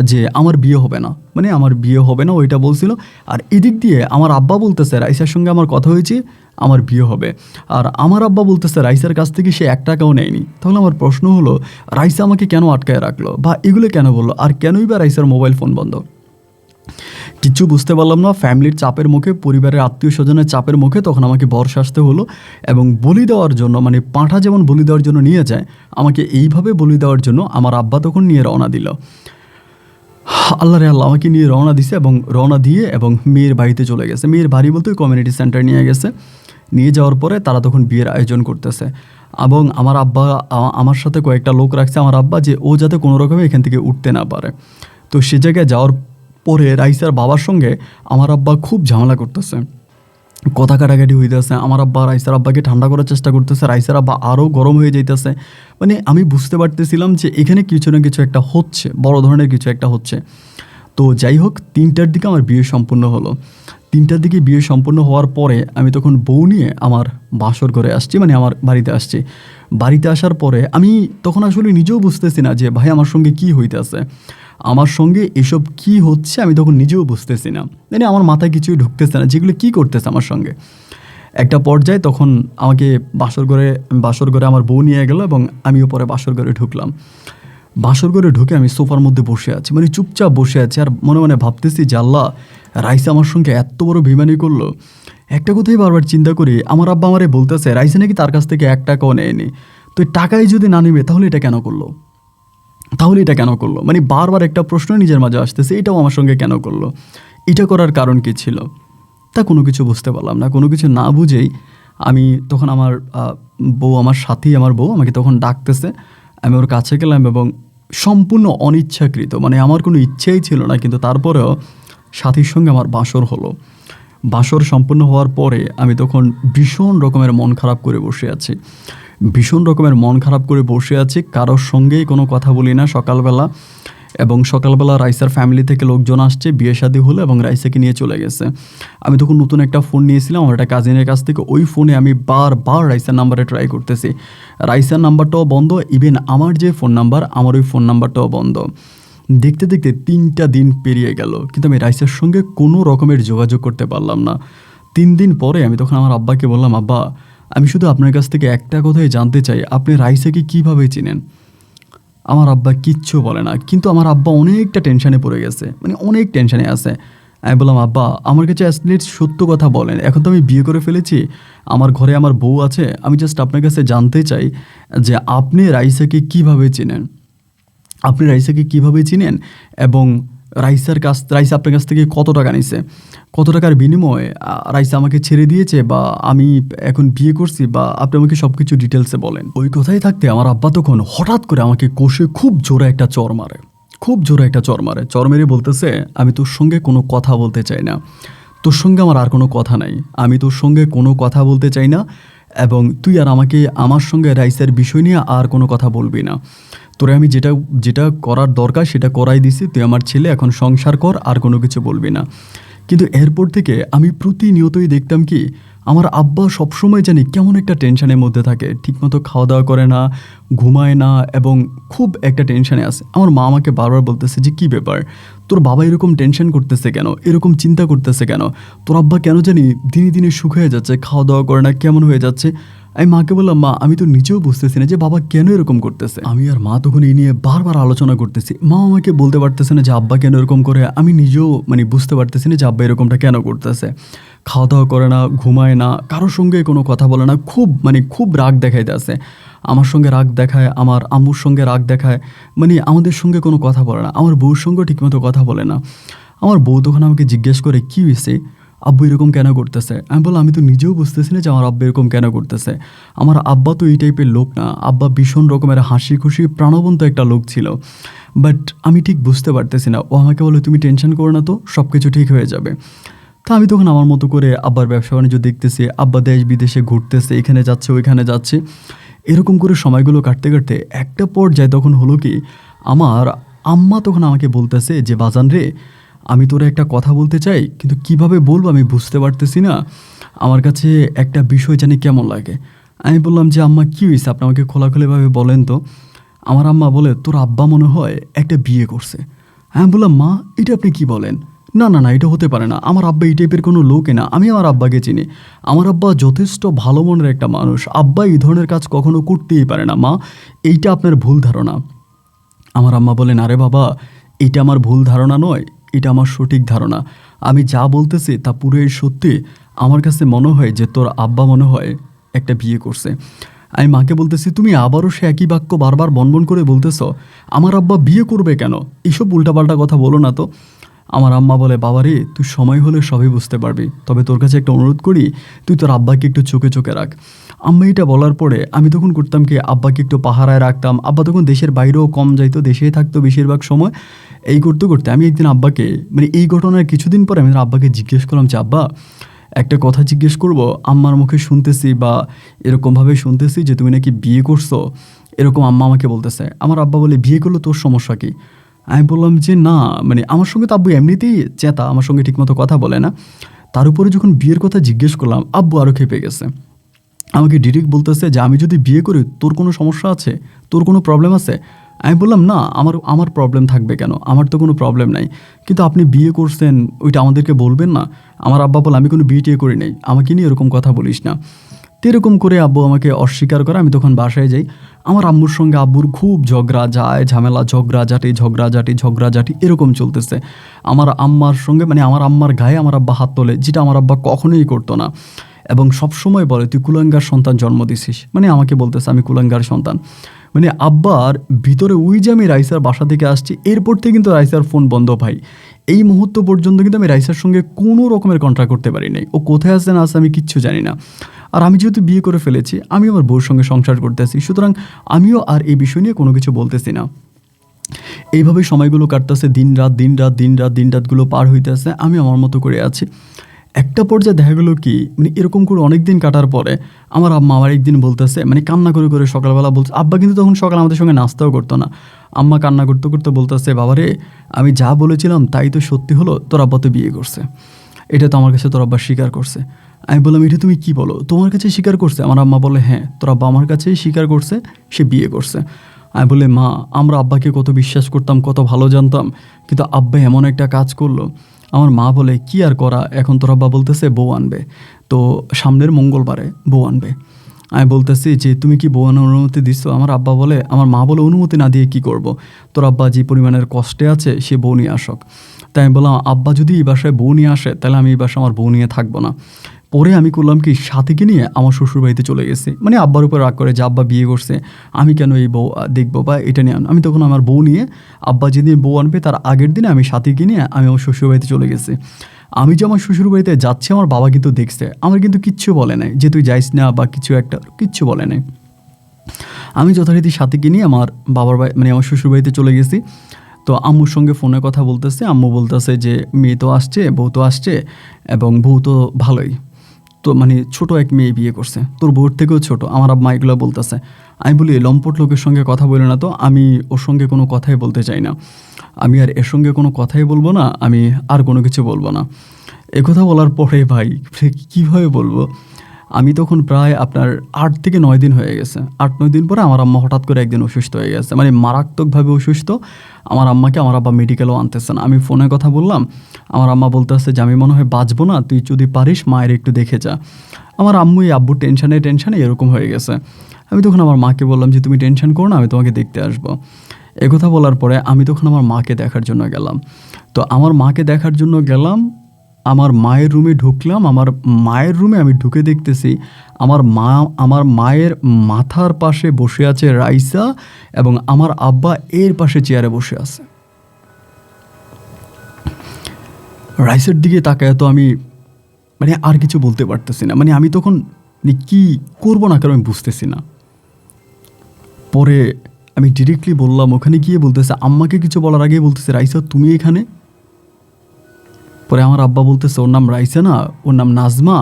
যে আমার বিয়ে হবে না, মানে আমার বিয়ে হবে না, ওইটা বলছিল। আর এদিক দিয়ে আমার আব্বা বলতেছে রাইসার সঙ্গে আমার কথা হয়েছে, আমার বিয়ে হবে। আর আমার আব্বা বলতেছে রাইসার কাছ থেকে সে 1 টাকাও নেয়নি। তাহলে আমার প্রশ্ন হলো, রাইসা আমাকে কেন আটকায় রাখলো, বা এগুলো কেন বললো, আর কেনই বা রাইসার মোবাইল ফোন বন্ধ? কিচ্ছু বুঝতে পারলাম না। ফ্যামিলির চাপের মুখে, পরিবারের আত্মীয় স্বজনের চাপের মুখে তখন আমাকে বর্ষা আসতে হলো। এবং বলি দেওয়ার জন্য, মানে পাঁঠা যেমন বলি দেওয়ার জন্য নিয়ে যায়, আমাকে এইভাবে বলি দেওয়ার জন্য আমার আব্বা তখন নিয়ে রওনা দিল। আল্লাহ রে আল্লাহ, আমাকে নিয়ে রওনা দিছে এবং রওনা দিয়ে এবং মেয়ের বাড়িতে চলে গেছে। মেয়ের বাড়ি বলতে কমিউনিটি সেন্টার নিয়ে গেছে। নিয়ে যাওয়ার পরে তারা তখন বিয়ের আয়োজন করতেছে এবং আমার আব্বা আমার সাথে কয়েকটা লোক রাখছে আমার আব্বা, যে ও যাতে কোনো রকমে এখান থেকে উঠতে না পারে। তো সে জায়গায় যাওয়ার পরে রাইসার বাবার সঙ্গে আমার আব্বা খুব ঝামেলা করতেছে, কথা কাটাকাটি হইতেছে। আমার আব্বা রাইসার আব্বাকে ঠান্ডা করার চেষ্টা করতেছে, রাইসার আব্বা আরও গরম হয়ে যাইতেছে। মানে আমি বুঝতে পারতেছিলাম যে এখানে কিছু না কিছু একটা হচ্ছে, বড় ধরনের কিছু একটা হচ্ছে। তো যাই হোক, 3টার দিকে আমার বিয়ে সম্পূর্ণ হলো। 3টার দিকে বিয়ে সম্পূর্ণ হওয়ার পরে আমি তখন বউ নিয়ে আমার বাসর ঘরে আসছি, মানে আমার বাড়িতে আসছি। বাড়িতে আসার পরে আমি তখন আসলে নিজেও বুঝতেছি না যে ভাই আমার সঙ্গে কী হইতেছে, আমার সঙ্গে এসব কি হচ্ছে, আমি তখন নিজেও বুঝতেছি না। মানে আমার মাথায় কিছুই ঢুকতেছে না যেগুলো কী করতেছে আমার সঙ্গে। একটা পর্যায়ে তখন আমাকে বাসর ঘরে আমার বউ নিয়ে গেল এবং আমিও পরে বাসর ঘরে ঢুকলাম। বাসর ঘরে ঢুকে আমি সোফার মধ্যে বসে আছি, মানে চুপচাপ বসে আছি, আর মনে মনে ভাবতেছি যে আল্লাহ, রাইসা আমার সঙ্গে এত বড় বেইমানি করলো। একটা কথাই বারবার চিন্তা করি, আমার আব্বা আমারে বলতেছে রাইসা নাকি তার কাছ থেকে 1 টাকাও নেয়নি। তো টাকাই যদি না নেবে তাহলে এটা কেন করলো? মানে বারবার একটা প্রশ্ন নিজের মাঝে আসতেছে, এটাও আমার সঙ্গে কেন করলো? এটা করার কারণ কী ছিল? তা কোনো কিছু বুঝতে পারলাম না। কোনো কিছু না বুঝেই আমি তখন আমার বউ, আমার সাথী, আমার বউ আমাকে তখন ডাকতেছে। আমি ওর কাছে গেলাম এবং সম্পূর্ণ অনিচ্ছাকৃত, মানে আমার কোনো ইচ্ছেই ছিল না, কিন্তু তারপরেও সাথীর সঙ্গে আমার বাসর হলো। বাসর সম্পূর্ণ হওয়ার পরে আমি তখন ভীষণ রকমের মন খারাপ করে বসে আছি, কারোর সঙ্গেই কোনো কথা বলি না সকালবেলা। এবং সকালবেলা রাইসার ফ্যামিলি থেকে লোকজন আসছে, বিয়ে শাদী হলো এবং রাইসাকে নিয়ে চলে গেছে। আমি তখন নতুন একটা ফোন নিয়েছিলাম আমার একটা কাজিনের কাছ থেকে। ওই ফোনে আমি বারবার রাইসার নাম্বারে ট্রাই করতেছি, রাইসার নাম্বারটাও বন্ধ, ইভেন আমার যে ফোন নাম্বার, আমার ওই ফোন নাম্বারটাও বন্ধ। দেখতে দেখতে 3টা দিন পেরিয়ে গেল, কিন্তু আমি রাইসার সঙ্গে কোনো রকমের যোগাযোগ করতে পারলাম না। 3 দিন পরে আমি তখন আমার আব্বাকে বললাম, আব্বা আমি শুধু আপনার কাছ থেকে একটা কথাই জানতে চাই, আপনি রাইসাকে কীভাবে চিনেন? আমার আব্বা কিচ্ছু বলে না, কিন্তু আমার আব্বা অনেকটা টেনশানে পড়ে গেছে, মানে অনেক টেনশানে আছে। আমি বললাম, আব্বা আমার কাছে অ্যাটলিস্ট সত্য কথা বলেন, এখন তো আমি বিয়ে করে ফেলেছি, আমার ঘরে আমার বউ আছে, আমি জাস্ট আপনার কাছে জানতে চাই যে আপনি রাইসাকে কীভাবে চিনেন, আপনি রাইসাকে কীভাবে চিনেন, এবং রাইসা আপনার কাছ থেকে কত টাকা নিছে, কত টাকার বিনিময়ে রাইসা আমাকে ছেড়ে দিয়েছে, বা আমি এখন বিয়ে করছি, বা আপনি আমাকে সব কিছু ডিটেলসে বলেন। ওই কথাই থাকতে আমার আব্বা তখন হঠাৎ করে আমাকে কষে খুব জোরে একটা চর মারে, খুব জোরে একটা চর মারে। চর মেরে বলতেছে, আমি তোর সঙ্গে কোনো কথা বলতে চাই না, তোর সঙ্গে আমার আর কোনো কথা নাই, আমি তোর সঙ্গে কোনো কথা বলতে চাই না, এবং তুই আর আমার সঙ্গে রাইসের বিষয় নিয়ে আর কোনো কথা বলবি না। তোরে আমি যেটা যেটা করার দরকার সেটা করাই দিছি, তুই আমার ছেলে, এখন সংসার কর, আর কোনো কিছু বলবি না। কিন্তু এরপর থেকে আমি প্রতিনিয়তই দেখতাম কি আমার আব্বা সবসময় জানি কেমন একটা টেনশনের মধ্যে থাকে, ঠিকমতো খাওয়া দাওয়া করে না, ঘুমায় না, এবং খুব একটা টেনশনে আছে। আমার মা আমাকে বারবার বলতেছে যে কী ব্যাপার, তোর বাবা এরকম টেনশন করতেছে কেন, এরকম চিন্তা করতেছে কেন, তোর আব্বা কেন জানি দিনে দিনে সুখ হয়ে যাচ্ছে, খাওয়া দাওয়া করে না, কেমন হয়ে যাচ্ছে। আমি মাকে বললাম, মা আমি তো নিজেও বুঝতেছি না যে বাবা কেন এরকম করতেছে। আমি আর মা তখন এই নিয়ে বারবার আলোচনা করতেছি, মা আমাকে বলতে পারতেছে না যে আব্বা কেন এরকম করে, আমি নিজেও মানে বুঝতে পারতেছি না যে আব্বা এরকমটা কেন করতেছে। খাওয়া দাওয়া করে না, ঘুমায় না, কারোর সঙ্গে কোনো কথা বলে না, খুব রাগ দেখাইতে আছে, আমার সঙ্গে রাগ দেখায়, আমার আম্মুর সঙ্গে রাগ দেখায়, মানে আমাদের সঙ্গে কোনো কথা বলে না, আমার বউর সঙ্গেও ঠিকমতো কথা বলে না। আমার বউ তখন আমাকে জিজ্ঞেস করে, কী হয়েছে, আব্বু এরকম কেন করতেছে? আমি বললাম, আমি তো নিজেও বুঝতেছি না যে আমার আব্বা এরকম কেন করতেছে। আমার আব্বা তো এই টাইপের লোক না, আব্বা ভীষণ রকমের হাসি খুশি প্রাণবন্ত একটা লোক ছিল, বাট আমি ঠিক বুঝতে পারতেছি না। ও আমাকে বলে, তুমি টেনশন করো না তো, সব কিছু ঠিক হয়ে যাবে। তা আমি তখন আমার মতো করে আব্বার ব্যবসা বাণিজ্য দেখতেছি, আব্বা দেশ বিদেশে ঘুরতেছে, এখানে যাচ্ছে ওইখানে যাচ্ছে, এরকম করে সময়গুলো কাটতে কাটতে একটা পর্যায়ে তখন হলো কি, আমার আম্মা তখন আমাকে বলতেছে যে বাজান রে, আমি তোরা একটা কথা বলতে চাই, কিন্তু কিভাবে বলবো আমি বুঝতে পারতেছি না, আমার কাছে একটা বিষয় জানি কেমন লাগে। আমি বললাম যে আম্মা কী হয়েছে, আপনি আমাকে খোলাখুলিভাবে বলেন তো। আমার আম্মা বলে, তোর আব্বা মনে হয় একটা বিয়ে করছে। আমি বললাম, মা এটা আপনি কি বলেন? না না না, এটা হতে পারে না, আমার আব্বা এই টাইপের কোনো লোকই না, আমি আমার আব্বাকে চিনি, আমার আব্বা যথেষ্ট ভালো মনের একটা মানুষ, আব্বা এই ধরনের কাজ কখনো করতেই পারে না, মা এইটা আপনার ভুল ধারণা। আমার আম্মা বলেন, আরে বাবা, এটা আমার ভুল ধারণা নয়, এটা আমার সঠিক ধারণা, আমি যা বলতেছি তা পুরোই সত্যি। আমার কাছে মনে হয় যে তোর আব্বা মনে হয় একটা বিয়ে করছে। আমি মাকে বলতেছি, তুমি আবারও সে একই বাক্য বারবার বনবন করে বলতেছ, আমার আব্বা বিয়ে করবে কেন, এইসব উল্টাপাল্টা কথা বলো না তো। আমার আম্মা বলে, বাবা রে, তুই সময় হলে সবই বুঝতে পারবি, তবে তোর কাছে একটা অনুরোধ করি, তুই তোর আব্বাকে একটু চোখে চোখে রাখ। আম্মা এটা বলার পরে আমি তখন করতাম কি, আব্বাকে একটু পাহারায় রাখতাম। আব্বা তখন দেশের বাইরেও কম যাইতো, দেশেই থাকতো বেশিরভাগ সময়। এই করতে করতে আমি একদিন আব্বাকে, মানে এই ঘটনার কিছুদিন পরে আমি আব্বাকে জিজ্ঞেস করলাম যে আব্বা, একটা কথা জিজ্ঞেস করব, আম্মার মুখে শুনতেছি বা এরকমভাবে শুনতেছি যে তুমি নাকি বিয়ে করছো, এরকম আম্মা আমাকে বলতেছে। আমার আব্বা বলে, বিয়ে করলে তোর সমস্যা কি? আমি বললাম যে না, মানে আমার সঙ্গে তো আব্বু এমনিতেই চেতা, আমার সঙ্গে ঠিকমতো কথা বলে না, তার উপরে যখন বিয়ের কথা জিজ্ঞেস করলাম, আব্বু আরও খেপে গেছে। আমাকে ডিরেক্ট বলতেছে যে আমি যদি বিয়ে করি তোর কোনো সমস্যা আছে, তোর কোনো প্রবলেম আছে? আমি বললাম, না, আমার প্রবলেম থাকবে কেন, আমার তো কোনো প্রবলেম নাই, কিন্তু আপনি বিয়ে করছেন ওইটা আমাদেরকে বলবেন না। আমার আব্বা বলে, আমি কোনো বিয়ে টিয়ে করি নাই, আমাকে নিয়ে এরকম কথা বলিস না। তো এরকম করে আব্বু আমাকে অস্বীকার করে। আমি তখন বাসায় যাই। আমার আম্মুর সঙ্গে আব্বুর খুব ঝগড়া যায়, ঝামেলা, ঝগড়াঝাটি এরকম চলতেছে। আমার আম্মার সঙ্গে, মানে আমার আম্মার গায়ে আমার আব্বা হাত তোলে, যেটা আমার আব্বা কখনোই করতো না, এবং সবসময় বলে, তুই কুলাঙ্গার সন্তান জন্ম দিছিস, মানে আমাকে বলতেছে আমি কুলাঙ্গার সন্তান। মানে আব্বার ভিতরে ওই যে আমি রাইসার বাসা থেকে আসছি, এরপর থেকে কিন্তু রাইসার ফোন বন্ধ ভাই। এই মুহূর্ত পর্যন্ত কিন্তু আমি রাইসার সঙ্গে কোনো রকমের কন্ট্যাক্ট করতে পারি নাই। ও কোথায় আছে না আছে আমি কিচ্ছু জানি না। আর আমি যেহেতু বিয়ে করে ফেলেছি, আমি আমার বউর সঙ্গে সংসার করতেছি, সুতরাং আমিও আর এই বিষয় নিয়ে কোনো কিছু বলতেছি না। এইভাবে সময়গুলো কাটতেছে, দিন রাতগুলো পার হইতেছে, আমি আমার মতো করে আছি। একটা পর্যায়ে দেখা গেলো কি, মানে এরকম করে অনেক দিন কাটার পরে আমার আম্মা আবার একদিন বলতেছে, মানে কান্না করে করে সকালবেলা বলছে, আব্বা কিন্তু তখন সকালে আমাদের সঙ্গে নাস্তাও করতো না। আম্মা কান্না করতে করতে বলতেছে, বাবারে, আমি যা বলেছিলাম তাই তো সত্যি হলো, তোর আব্বা তো বিয়ে করছে, এটা তো আমার কাছে তোর আব্বা স্বীকার করছে। আমি বললাম, এটা তুমি কি বলো, তোমার কাছে স্বীকার করছে? আমার আম্মা বলে, হ্যাঁ, তোর আব্বা আমার কাছেই স্বীকার করছে, সে বিয়ে করছে। আমি বলি, মা আমরা আব্বাকে কত বিশ্বাস করতাম, কত ভালো জানতাম, কিন্তু আব্বা এমন একটা কাজ করলো। আমার মা বলে, কি আর করা, এখন তোর আব্বা বলতেছে বউ আনবে, তো সামনের মঙ্গলবারে বউ আনবে। আমি বলতেছি যে তুমি কি বউ আনার অনুমতি দিচ্ছ? আমার মা বলে, অনুমতি না দিয়ে কি করব, তোর আব্বা যে পরিমাণের কষ্টে আছে সে বউ নিয়ে আসক। তাই আমি বললাম, আব্বা যদি এই বাসায় বউ নিয়ে আসে তাহলে আমি এই বাসায় আমার বউ নিয়ে থাকবো না। পরে আমি করলাম কি, সাথীকে নিয়ে আমার শ্বশুরবাড়িতে চলে গেছি। মানে আব্বার উপর রাগ করে যে আব্বা বিয়ে করছে, আমি কেন এই বউ দেখবো বা এটা নিয়ে আমি তখন আমার বউ নিয়ে, আব্বা যেদিন বউ আনবে তার আগের দিনে আমি সাথীকে নিয়ে আমি আমার শ্বশুরবাড়িতে চলে গেছি। আমি যে আমার শ্বশুরবাড়িতে যাচ্ছি আমার বাবা কিন্তু দেখছে, আমার কিন্তু কিচ্ছু বলে নাই যে তুই যাইস না বা কিছু একটা, কিচ্ছু বলে নাই। আমি যথারীতি সাথীকে নিয়ে আমার বাবার বাড়ি মানে আমার শ্বশুরবাড়িতে চলে গেছি। তো আম্মুর সঙ্গে ফোনে কথা বলতেছে, আম্মু বলতেছে যে মেয়ে তো আসছে, বউ তো আসছে, এবং বউ তো ভালোই, তো মানে ছোট এক মেয়ে বিয়ে করছে, তোর বউর থেকেও ছোট। আমার আম্মা এগুলো বলতেছে। আমি বলি, লম্পট লোকের সঙ্গে কথা বলে না তো, আমি ওর সঙ্গে কোনো কথাই বলতে চাই না, আমি আর এর সঙ্গে কোনো কথাই বলবো না, আমি আর কোনো কিছু বলবো না। একথা বলার পরে ভাই কীভাবে বলবো, আমি তখন প্রায় আপনার 8 থেকে 9 দিন হয়ে গেছে। 8-9 দিন পরে আমার আম্মা হঠাৎ করে একদিন অসুস্থ হয়ে গেছে, মানে মারাত্মকভাবে অসুস্থ। আমার আম্মাকে আমার আব্বা মেডিকেলও আনতেছে না। আমি ফোনে কথা বললাম, আমার আম্মা বলতেছে যে আমি মনে হয় বাঁচবো না, তুই যদি পারিস মায়ের একটু দেখে যা। আমার আব্বুর টেনশানে এরকম হয়ে গেছে। আমি তখন আমার মাকে বললাম যে তুমি টেনশন করো না, আমি তোমাকে দেখতে আসবো। একথা বলার পরে আমি তখন আমার মাকে দেখার জন্য গেলাম। তো আমার মাকে দেখার জন্য গেলাম, আমার মায়ের রুমে ঢুকলাম। আমার মায়ের রুমে আমি ঢুকে দেখতেছি আমার মায়ের মাথার পাশে বসে আছে রাইসা, এবং আমার আব্বা এর পাশে চেয়ারে বসে আছে। রাইসের দিকে তাকায় তো আমি মানে আর কিছু বলতে পারতেছি না, মানে আমি তখন মানে কি করবো না কারণ আমি বুঝতেছি না। পরে আমি ডিরেক্টলি বললাম, ওখানে গিয়ে বলতেছে, আম্মাকে কিছু বলার আগেই বলতেছে, রাইসা তুমি এখানে? পরে আমার আব্বা বলতেছে, ওর নাম রাইসা না, ওর নাম নাজমা,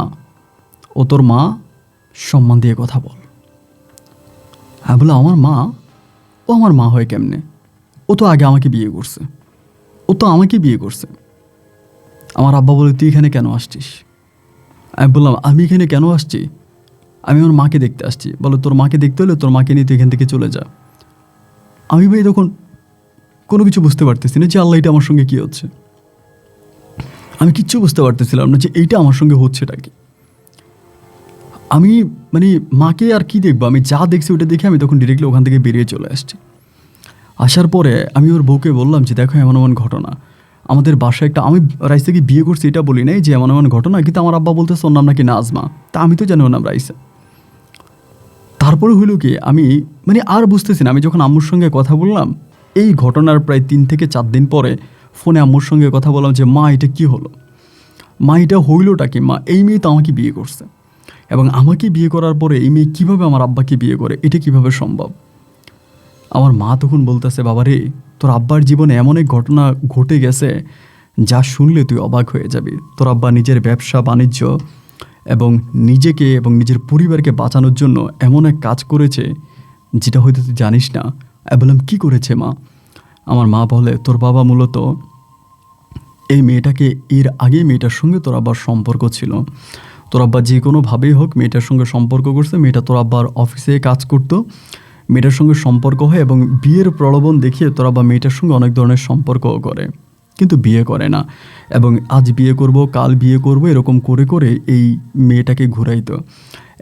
ও তোর মা, সম্মান দিয়ে কথা বল। হ্যাঁ বলে, আমার মা? ও আমার মা হয় কেমনে? ও তো আগে আমাকে বিয়ে করছে। আমার আব্বা বলে, তুই এখানে কেন আসছিস? আমি বললাম, আমি এখানে কেন আসছি? আমি আমার মাকে দেখতে আসছি। বলো, তোর মাকে দেখতে হলে তোর মাকে নিয়ে তুই এখান থেকে চলে যা। আমি ভাই তখন কোনো কিছু বুঝতে পারতেছি না যে আল্লাহ এটা আমার সঙ্গে কী হচ্ছে। আমি কিচ্ছু বুঝতে পারতেছিলাম না যে এইটা আমার সঙ্গে হচ্ছেটা কি। আমি মানে মাকে আর কি দেখবো, আমি যা দেখছি ওটা দেখে আমি তখন ডিরেক্টলি ওখান থেকে বেরিয়ে চলে আসছি। আসার পরে আমি ওর বউকে বললাম যে দেখো এমন এমন ঘটনা আমাদের বাসায় একটা, আমি রাইসাকে বিয়ে করছি এটা বলি নাই যে এমন এমন ঘটনা, কিন্তু আমার আব্বা বলতেছে ওর নাম নাকি নাজমা, তা আমি তো জানি ওর নাম রাইসা। তারপরে হইল কি, আমি মানে আর বুঝতেছি না। আমি যখন আম্মুর সঙ্গে কথা বললাম এই ঘটনার প্রায় 3 থেকে 4 দিন পরে ফোনে আম্মুর সঙ্গে কথা বললাম যে মা এটা কি হলো, মা এটা হইলটা কি, মা এই মেয়ে তো আমাকে বিয়ে করছে, এবং আমাকে বিয়ে করার পরে এই মেয়ে কীভাবে আমার আব্বাকে বিয়ে করে, এটা কিভাবে সম্ভব? আমার মা তখন বলতেছে, বাবা রে, তোর আব্বার জীবনে এমন এক ঘটনা ঘটে গেছে যা শুনলে তুই অবাক হয়ে যাবি। তোর আব্বা নিজের ব্যবসা বাণিজ্য এবং নিজেকে এবং নিজের পরিবারকে বাঁচানোর জন্য এমন এক কাজ করেছে যেটা হয়তো তুই জানিস না। আমি বললাম, কী করেছে মা? আমার মা বলে, তোর বাবা মূলত এই মেয়েটাকে, এর আগে মেয়েটার সঙ্গে তোর আব্বার সম্পর্ক ছিল। তোর আব্বা যে কোনোভাবেই হোক মেয়েটার সঙ্গে সম্পর্ক করছে, মেয়েটা তোর আব্বার অফিসে কাজ করতো, মেয়েটার সঙ্গে সম্পর্ক হয় এবং বিয়ের প্রলোভন দেখিয়ে তোর আব্বা মেয়েটার সঙ্গে অনেক ধরনের সম্পর্কও করে, কিন্তু বিয়ে করে না। এবং আজ বিয়ে করব, কাল বিয়ে করব, এরকম করে করে এই মেয়েটাকে ঘুরাইতো।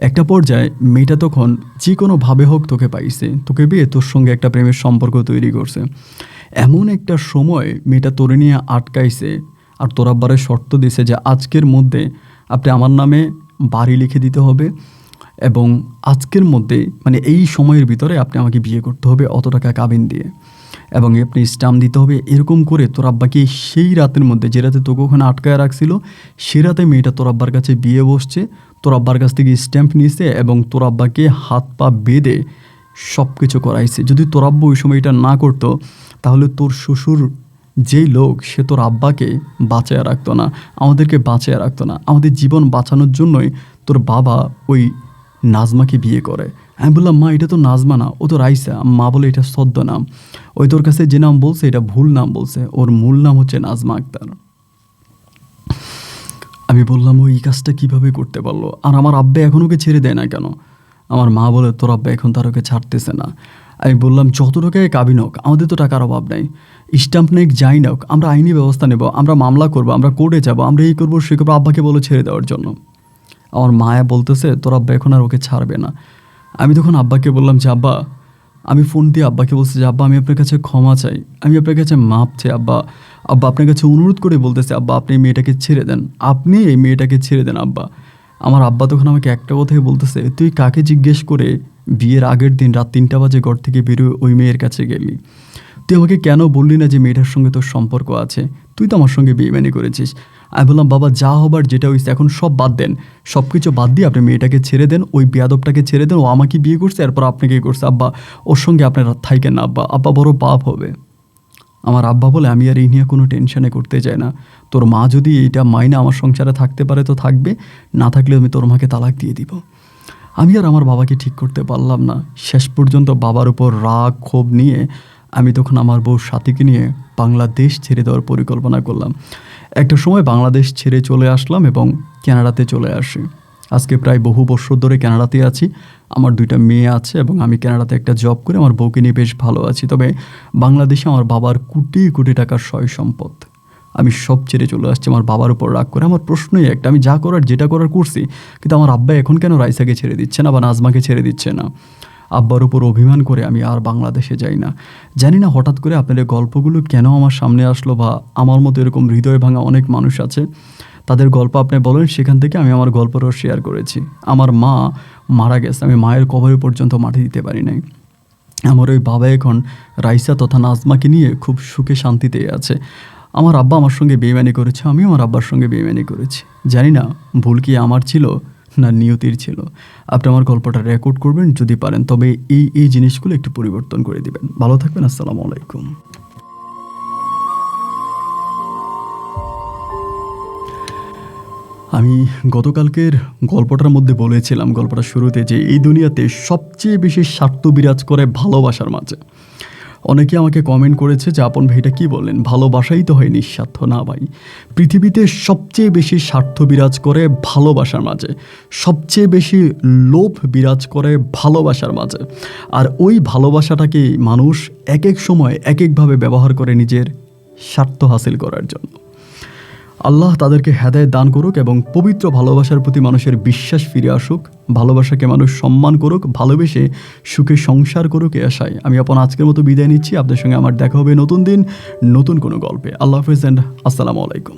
একটা পর্যায়ে মেয়েটা তখন যে কোনোভাবে হোক তোকে পাইছে, তোকে বিয়ে তোর সঙ্গে একটা প্রেমের সম্পর্ক তৈরি করছে। এমন একটা সময় মেয়েটা তোরে নিয়ে আটকাইছে, আর তোর আব্বারে শর্ত দিছে যে আজকের মধ্যে আপনি আমার নামে বাড়ি লিখে দিতে হবে, এবং আজকের মধ্যে মানে এই সময়ের ভিতরে আপনি আমাকে বিয়ে করতে হবে অত টাকা কাবিন দিয়ে, এবং আপনি স্ট্যাম্প দিতে হবে। এরকম করে তোর আব্বাকে সেই রাতের মধ্যে, যে রাতে তোকে ওখানে আটকায় রাখছিল, সে রাতে মেয়েটা তোর আব্বার কাছে বিয়ে বসছে, তোর আব্বার কাছ থেকে স্ট্যাম্প নিয়েছে এবং তোর আব্বাকে হাত পা বেঁধে সব কিছু করাইছে। যদি তোর আব্বা ওই সময় এটা না করতো তাহলে তোর শ্বশুর যেই লোক, সে তোর আব্বাকে বাঁচায় রাখতো না, আমাদেরকে বাঁচায় রাখতো না। আমাদের জীবন বাঁচানোর জন্যই তোর বাবা ওই নাজমাকে বিয়ে করে। আমি বললাম, মা এটা তো নাজমা না, ও তো রাইসা। মা বলে, এটা সদ্য নাম, ওই তোর কাছে যে নাম বলছে এটা ভুল নাম বলছে, ওর মূল নাম হচ্ছে নাজমা আক্তার। আমি বললাম, ওই কাজটা কিভাবে করতে পারলো, আর আমার আব্বা এখন ওকে ছেড়ে দেয় না কেন? আমার মা বলে, তোর আব্বা এখন তার ওকে ছাড়তেছে না। আমি বললাম, যত টাকায় কাবিন হোক, আমাদের তো টাকার অভাব নাই। স্ট্যাম্প নেক যাই না হোক, আমরা আইনি ব্যবস্থা নেব, আমরা মামলা করব, আমরা কোর্টে যাব, আমরা এই করবো সে করবো। আব্বাকে বলে ছেড়ে দেওয়ার জন্য। আমার মায়া বলতেছে, তোর আব্বা এখন আর ওকে ছাড়বে না। আমি তখন আব্বাকে বললাম যে আব্বা, আমি ফোন দিয়ে আব্বাকে বলছি যে আব্বা, আমি আপনার কাছে ক্ষমা চাই, আমি আপনার কাছে মাপ চাই আব্বা। আব্বা আপনার কাছে অনুরোধ করে বলতেছে, আব্বা আপনি এই মেয়েটাকে ছেড়ে দেন, আপনি এই মেয়েটাকে ছেড়ে দেন আব্বা। আমার আব্বা তখন আমাকে একটা কথাই বলতেছে, তুই কাকে জিজ্ঞেস করে বিয়ের আগের দিন রাত 3টা বাজে ঘর থেকে বেরোয় ওই মেয়ের কাছে গেলি? তুই আমাকে কেন বললি না যে মেয়েটার সঙ্গে তোর সম্পর্ক আছে? তুই তো আমার সঙ্গে বেইমানি করেছিস। আমি বললাম, বাবা যা হবার যেটা হয়েছে এখন সব বাদ দেন, সব কিছু বাদ দিয়ে আপনি মেয়েটাকে ছেড়ে দেন, ওই বেয়াদবটাকে ছেড়ে দেন। ও আমাকে বিয়ে করছে, এরপর আপনাকেই করছে আব্বা, ওর সঙ্গে আপনার থাইকেন না আব্বা, আব্বা বড় পাপ হবে। আমার আব্বা বলে, আমি আর এই নিয়ে কোনো টেনশনে করতে চাই না। তোর মা যদি এইটা মাইনে আমার সংসারে থাকতে পারে তো থাকবে, না থাকলে আমি তোর মাকে তালাক দিয়ে দিব। আমি আর আমার বাবাকে ঠিক করতে পারলাম না। শেষ পর্যন্ত বাবার উপর রাগ ক্ষোভ নিয়ে আমি তখন আমার বউ সাথীকে নিয়ে বাংলাদেশ ছেড়ে দেওয়ার পরিকল্পনা করলাম। একটা সময় বাংলাদেশ ছেড়ে চলে আসলাম এবং কানাডাতে চলে আসি। আজকে প্রায় বহু বছর ধরে কানাডাতে আছি। আমার 2টা মেয়ে আছে এবং আমি কানাডাতে একটা জব করে আমার বউকে নিয়ে বেশ ভালো আছি। তবে বাংলাদেশে আমার বাবার কোটি কোটি টাকার সয় সম্পদ, আমি সব ছেড়ে চলে আসছি আমার বাবার উপর রাগ করে। আমার প্রশ্নই একটা, আমি যা করার যেটা করার করছি, কিন্তু আমার আব্বা এখন কেন রাইসাকে ছেড়ে দিচ্ছে না বা নাজমাকে ছেড়ে দিচ্ছে না? আব্বার উপর অভিমান করে আমি আর বাংলাদেশে যাই না। জানি না হঠাৎ করে আপনার এই গল্পগুলো কেন আমার সামনে আসলো, বা আমার মতো এরকম হৃদয় ভাঙা অনেক মানুষ আছে, তাদের গল্প আপনি বলেন, সেখান থেকে আমি আমার গল্পটাও শেয়ার করেছি। আমার মা মারা গেছে, আমি মায়ের কবরে পর্যন্ত মাটি দিতে পারি নাই। আমার ওই বাবা এখন রাইসা তথা নাজমাকে নিয়ে খুব সুখে শান্তিতে আছে। আমার আব্বা আমার সঙ্গে বেইমানি করেছে, আমিও আমার আব্বার সঙ্গে বেইমানি করেছি। জানি না ভুল কি আমার ছিল না নিয়তির ছিল। আপনি আমার গল্পটা রেকর্ড করবেন যদি পারেন, তবে এই জিনিসগুলো একটু পরিবর্তন করে দিবেন। ভালো থাকবেন। আসসালামু আলাইকুম। আমি গতকালকের গল্পটার মধ্যে বলেছিলাম, গল্পটা শুরুতে, যে এই দুনিয়াতে সবচেয়ে বেশি স্বার্থ বিরাজ করে ভালোবাসার মাঝে। অনেকে আমাকে কমেন্ট করেছে যে আপন ভাইটা কী বললেন, ভালোবাসাই তো হয় নিঃস্বার্থ। না ভাই, পৃথিবীতে সবচেয়ে বেশি স্বার্থ বিরাজ করে ভালোবাসার মাঝে, সবচেয়ে বেশি লোভ বিরাজ করে ভালোবাসার মাঝে। আর ওই ভালোবাসাটাকে মানুষ এক এক সময় এক একভাবে ব্যবহার করে নিজের স্বার্থ হাসিল করার জন্য। আল্লাহ তাদেরকে হেদায়েত দান করুক এবং পবিত্র ভালোবাসার প্রতি মানুষের বিশ্বাস ফিরে আসুক, ভালোবাসাকে মানুষ সম্মান করুক, ভালোবেসে সুখে সংসার করুক, এ আশায় আমি আজকের মতো বিদায় নিচ্ছি। আপনাদের সঙ্গে আমার দেখা হবে নতুন দিন নতুন কোনো গল্পে। আল্লাহ হাফেজ অ্যান্ড আসসালামু আলাইকুম।